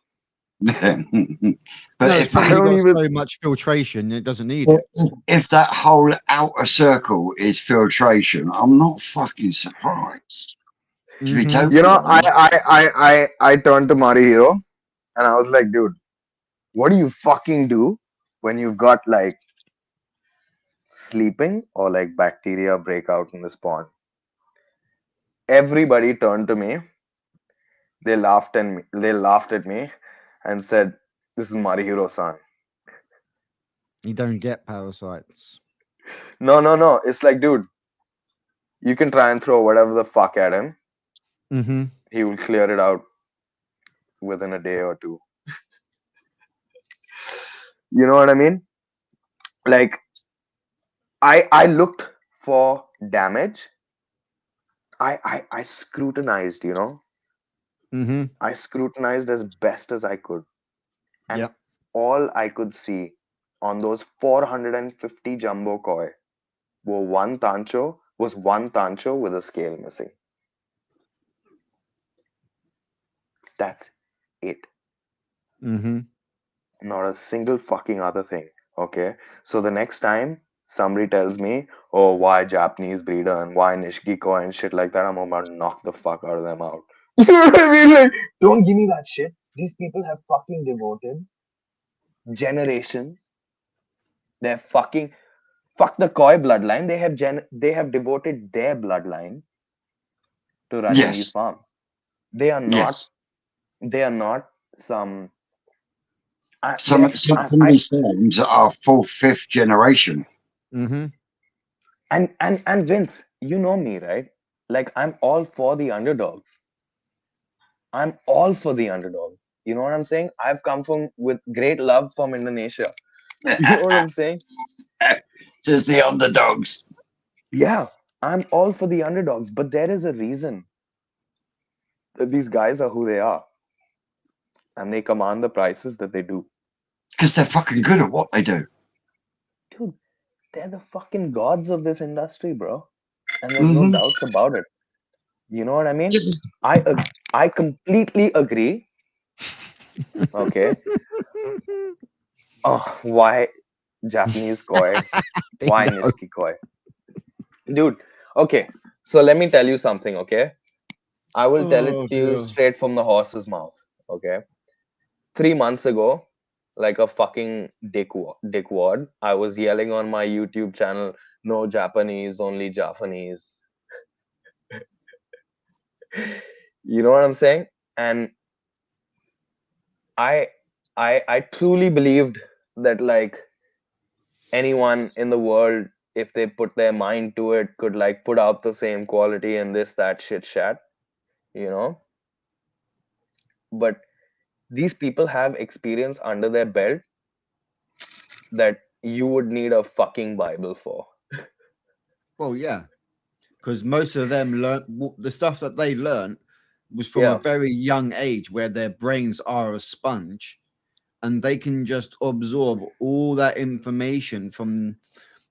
But No, if it's probably don't got even- so much filtration, it doesn't need it. if that whole outer circle is filtration, I'm not fucking surprised. To be Mhm. totally You know, honest. I turned to Mari Hero and I was like, dude, what do you fucking do when you've got like sleeping or like bacteria breakout in this pond? Everybody turned to me. They laughed at me and said, "This is Mari Hiro-san." You don't get parasites. No. It's like, dude, you can try and throw whatever the fuck at him. Mm-hmm. He will clear it out within a day or two. You know what I mean? Like, I looked for damage. I scrutinized, you know. Mm-hmm. I scrutinized as best as I could. And Yep. all I could see on those 450 jumbo koi was one tancho with a scale missing. That's it. Mm-hmm. Not a single fucking other thing. Okay. So the next time somebody tells me, oh, why Japanese breeder and why Nishiki koi and shit like that, I'm about to knock the fuck out of them out. You know what I mean? Like, don't give me that shit. These people have fucking devoted generations. They're fucking fuck the koi bloodline. They have devoted their bloodline to running these Yes, farms. They are not. yes. They are not some. Some of these farms are fourth, fifth generation. Mm-hmm. And Vince, you know me, right? Like I'm all for the underdogs. I'm all for the underdogs. You know what I'm saying? I've come from with great love from Indonesia. You know what I'm saying? Says the underdogs. Yeah, I'm all for the underdogs, but there is a reason that these guys are who they are, and they command the prices that they do. Because they're fucking good at what they do. Dude, they're the fucking gods of this industry, bro. And there's no Mm-hmm. doubts about it. You know what I mean? I completely agree. Okay. Oh, why Japanese koi? Why Bingo. Nishiki koi? Dude, okay. So let me tell you something, okay? I will tell it Oh, to you dear. straight from the horse's mouth, okay? 3 months ago, like a fucking dickwad, I was yelling on my YouTube channel, no Japanese, only Japanese. You know what I'm saying? And I I truly believed that like anyone in the world, if they put their mind to it, could like put out the same quality and this, that shit chat, you know? But these people have experience under their belt that you would need a fucking Bible for. Well, yeah, because most of them learnt the stuff that they learnt was from a Yeah. very young age where their brains are a sponge and they can just absorb all that information from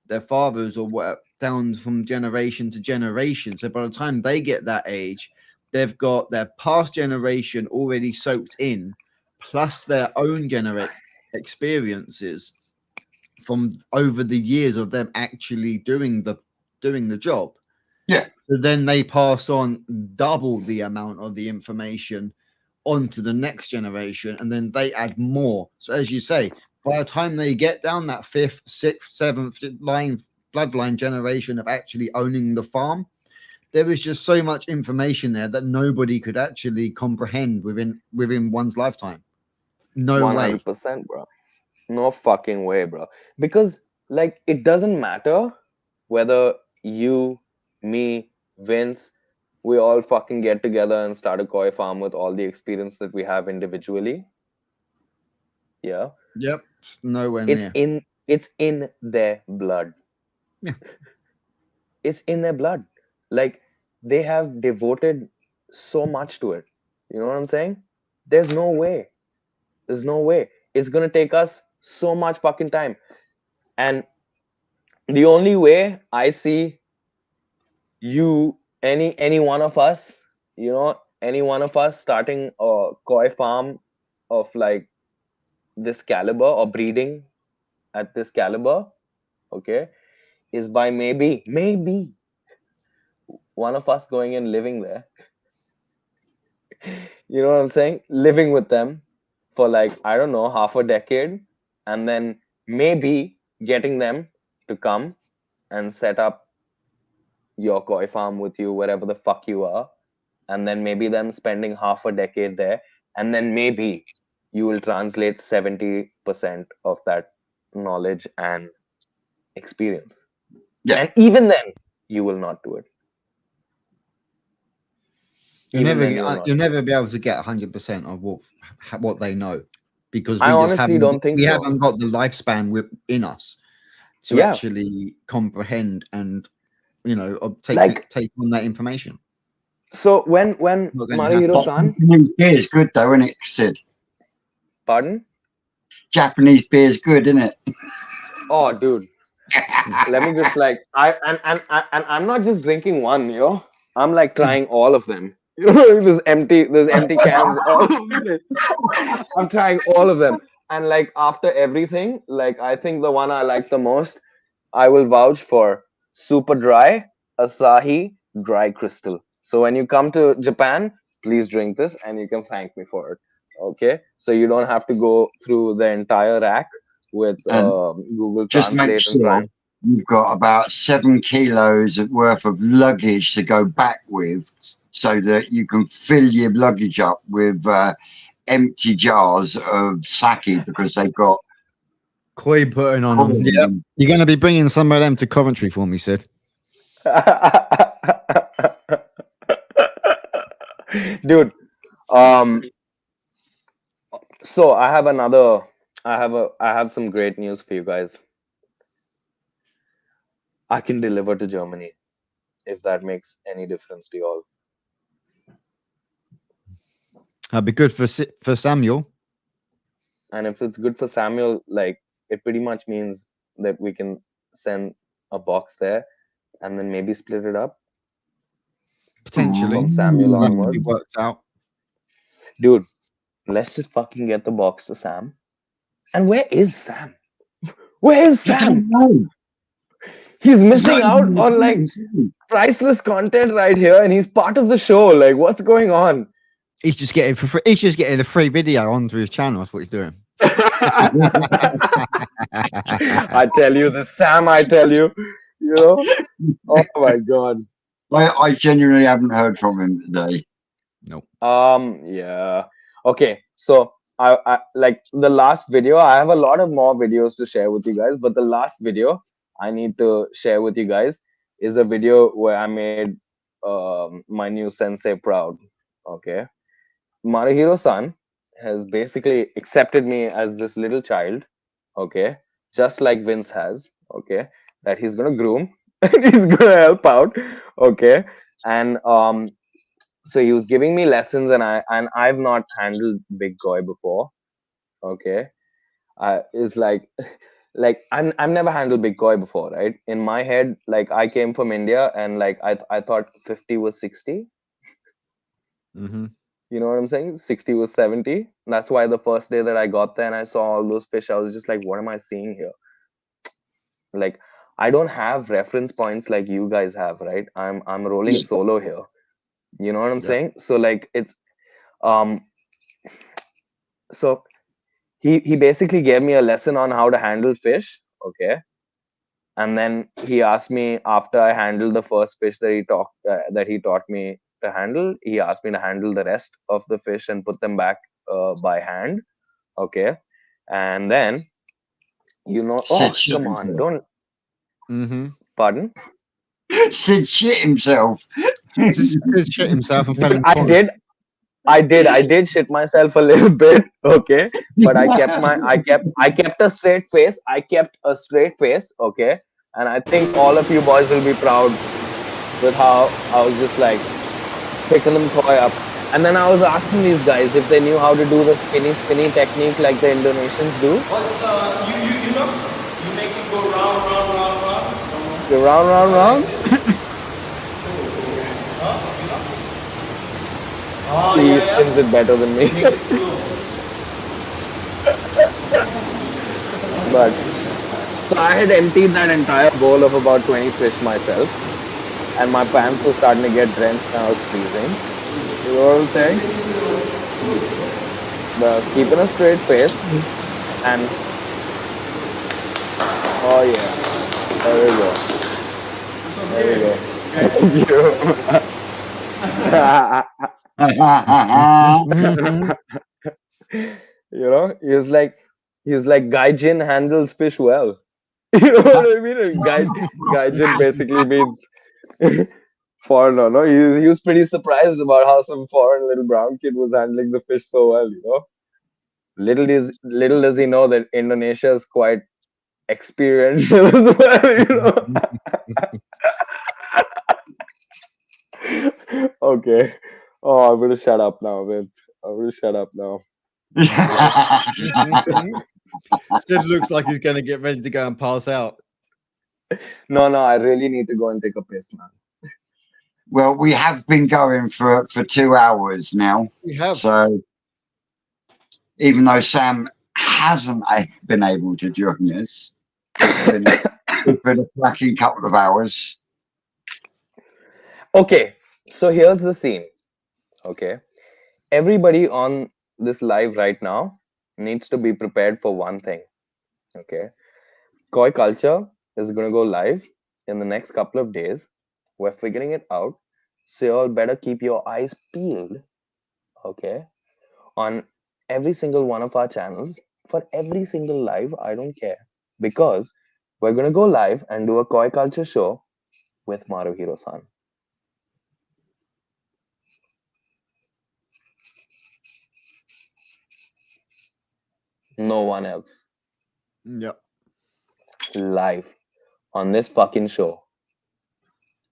their fathers or what down from generation to generation. So by the time they get that age, they've got their past generation already soaked in, plus their own experiences from over the years of them actually doing the job. Yeah. So then they pass on double the amount of the information onto the next generation, and then they add more. So as you say, by the time they get down that fifth, sixth, seventh line bloodline generation of actually owning the farm, there is just so much information there that nobody could actually comprehend within one's lifetime. No way. 100%, bro. No fucking way, bro. Because like it doesn't matter whether you, me, Vince, we all fucking get together and start a koi farm with all the experience that we have individually. Yeah. Yep. Nowhere It's near. in their blood. Yeah. It's in their blood. Like they have devoted so much to it. You know what I'm saying? There's no way. There's no way. It's gonna take us so much fucking time. And the only way I see you, any one of us, any one of us starting a koi farm of like this caliber or breeding at this caliber, okay, is by maybe one of us going and living there. You know what I'm saying? Living with them for like, I don't know, half a decade, and then maybe getting them to come and set up your koi farm with you wherever the fuck you are, and then maybe them spending half a decade there, and then maybe you will translate 70% of that knowledge and experience, Yeah. and even then you will not do it. Even then you will not You'll do it. never be able to get 100% of what they know because I we just honestly don't think we so. haven't got the lifespan in us to Yeah. actually comprehend and Like, take on that information. so when Not going to happen. Marihiro-san, Japanese beer is good though, isn't it, Sid? pardon? Japanese beer is good, isn't it? Oh, dude, let me just like and I'm not just drinking one, I'm like trying all of them. There's empty cans all over the place. I'm trying all of them. And like after everything, like I think the one I like the most, I will vouch for super dry Asahi dry crystal. So when you come to Japan, please drink this and you can thank me for it. Okay? So you don't have to go through the entire rack with And Google just make Translate and try sure and you've got about 7 kilos worth of luggage to go back with so that you can fill your luggage up with empty jars of sake because they've got Koi putting on them. Yeah. You're going to be bringing some of them to Coventry for me, Sid. Dude, so I have some great news for you guys. I can deliver to Germany if that makes any difference to you all. That'd be good for Samuel. And if it's good for Samuel, like it pretty much means that we can send a box there and then maybe split it up Potentially. from Samuel That'll have to be onwards. worked out. Dude, let's just fucking get the box to Sam. And where is Sam? Where is Sam? He's missing out on like priceless content right here, and he's part of the show. Like, what's going on? He's just getting for free. He's just getting a free video onto his channel. That's what he's doing. I tell you, the Sam. I tell you, Oh my god. I genuinely haven't heard from him today. Nope. Yeah. Okay. So I like the last video. I have a lot of more videos to share with you guys, but the last video I need to share with you guys is a video where I made my new sensei proud. Okay. Marihiro-san has basically accepted me as this little child, okay, just like Vince has, okay, that he's gonna groom and he's gonna help out, okay, and So he was giving me lessons, and I've not handled big koi before. Okay, is like I've never handled big koi before, right? In my head, like I came from India, and like I thought 50 was 60. Mm-hmm. You know what I'm saying? 60 was 70. That's why the first day that I got there and I saw all those fish, I was just like, what am I seeing here? Like, I don't have reference points like you guys have, right? I'm rolling Yeah. solo here. You know what I'm Yeah. saying? So like it's um so he basically gave me a lesson on how to handle fish, okay? And then he asked me after I handled the first fish that he taught me to handle, he asked me to handle the rest of the fish and put them back by hand, okay? And then Sid oh shit come on, himself. don't Mm-hmm. pardon. Sid shit himself. Just shit himself and fell Dude, in the I pond. did I did shit myself a little bit, okay, but I kept a straight face. I kept a straight face, okay, and I think all of you boys will be proud with how I was just like picking them koi up. And then I was asking these guys if they knew how to do the spinny technique like the Indonesians do. What's you make it go round, round, round, round. The round, round, Go like round. this. Huh? Oh, He yeah, spins it yeah. better than me. Make it slow. But so I had emptied that entire bowl of about 20 fish myself, and my pants were starting to get drenched and I was freezing. You know what I'm saying? But keeping a straight face, and oh yeah, there we go. There we go. Thank Mm-hmm. you. He was like Gaijin handles fish well. You know what I mean? And Gaijin basically means foreigner. No, he was pretty surprised about how some foreign little brown kid was handling the fish so well. Little does he know that Indonesia is quite experiential as well. Okay. Oh, I'm gonna shut up now, Vince. I'm gonna shut up now. Sid looks like he's going to get ready to go and pass out. No, no, I really need to go and take a piss, man. Well, we have been going for 2 hours now. We have. So even though Sam hasn't been able to join us, it's been a cracking couple of hours. Okay, so here's the scene. Okay, everybody on this live right now needs to be prepared for one thing. Okay, Koi Culture is gonna go live in the next couple of days. We're figuring it out, so you all better keep your eyes peeled. Okay, on every single one of our channels for every single live. I don't care because we're gonna go live and do a Koi Culture show with Maruhiro-san. No one else. Yep. Live on this fucking show.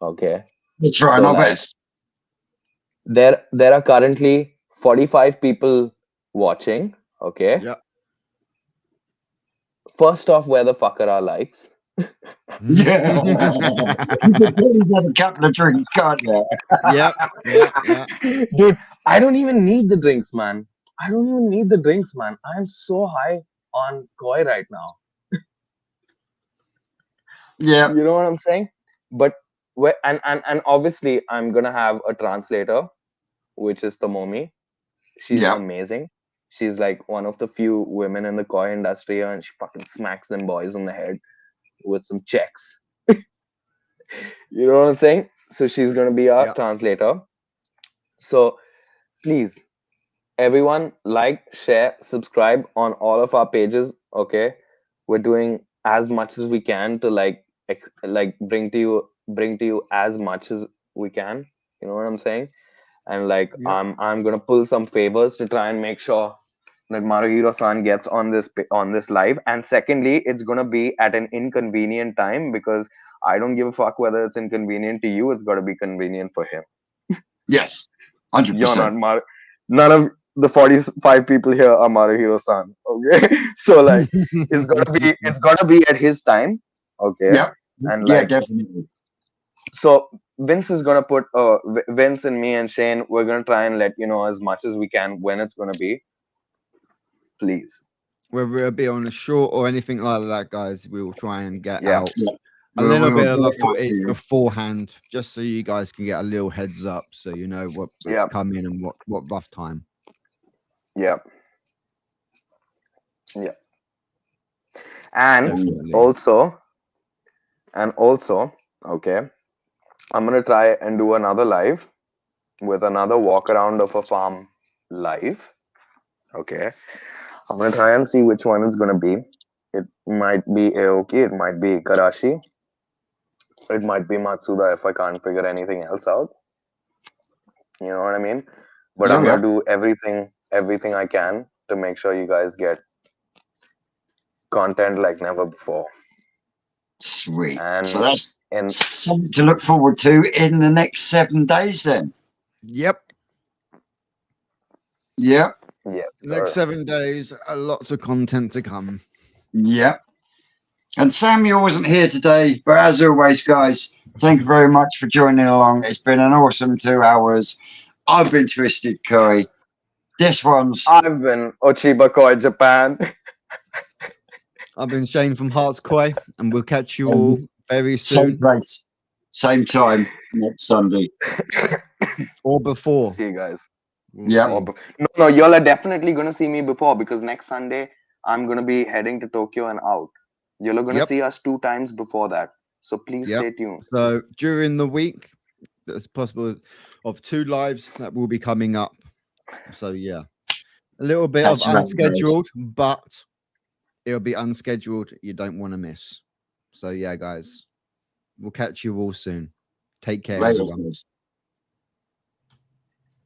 Okay. We're trying So our like best. there are currently 45 people watching. Okay. Yep. First off, where the fuck are our likes? Yeah. You can please have a couple of drinks, can't you? Yep. Yep. Yep. Dude, I don't even need the drinks, man. I don't even need the drinks, man. I'm so high on koi right now. Yeah. You know what I'm saying? But and obviously I'm gonna have a translator, which is Tomomi. She's Yeah. amazing. She's like one of the few women in the koi industry, and she fucking smacks them boys on the head with some checks. You know what I'm saying? So she's gonna be our Yep. translator. So please, everyone, like, share, subscribe on all of our pages. Okay, we're doing as much as we can to like bring to you as much as we can. You know what I'm saying? And like Yep. I'm gonna pull some favors to try and make sure that Maruhiro-san gets on this live. And secondly, it's gonna be at an inconvenient time because I don't give a fuck whether it's inconvenient to you. It's got to be convenient for him. Yes. You're not 100%. Mario. None of the 45 people here are Maruhiro-san. Okay, so like it's gotta be at his time. Okay, Yeah, and yeah, like definitely. so Vince is gonna put Vince and me and Shane. We're gonna try and let you know as much as we can when it's gonna be. Please. Whether it'll be on a short or anything like that, guys, we will try and get Yeah. out Yeah. a little We will bit of do a it out to footage you. beforehand, just so you guys can get a little heads up, so you know what's Yeah. coming and what rough time. Yeah. Yeah. And Definitely. also, okay, I'm gonna try and do another live with another walk around of a farm live. Okay, I'm gonna try and see which one is gonna be. It might be Aoki, it might be Karashi, it might be Matsuda if I can't figure anything else out. You know what I mean? But I'm Yeah. gonna do everything I can to make sure you guys get content like never before. Sweet. And So that's in something to look forward to in the next 7 days then. Yep. Yeah. yes, Next sir. 7 days, lots of content to come. Yeah. And Samuel wasn't here today, but as always, guys, thank you very much for joining along. It's been an awesome 2 hours. I've been Twisted Koi. This one's I've been Ochiba Koi Japan. I've been Shane from Hearts Koi, and we'll catch you all very same soon place, same time next Sunday. or before. See you guys. We'll Yeah. see. No, y'all are definitely gonna see me before because next Sunday I'm gonna be heading to Tokyo and out. Y'all are gonna Yep. see us 2 times before that. So please Yep. stay tuned. So during the week, it's possible of 2 lives that will be coming up. So yeah, a little bit of That's right, guys. unscheduled, but it'll be unscheduled. You don't want to miss. So yeah, guys, we'll catch you all soon. Take care, Later, everyone. guys.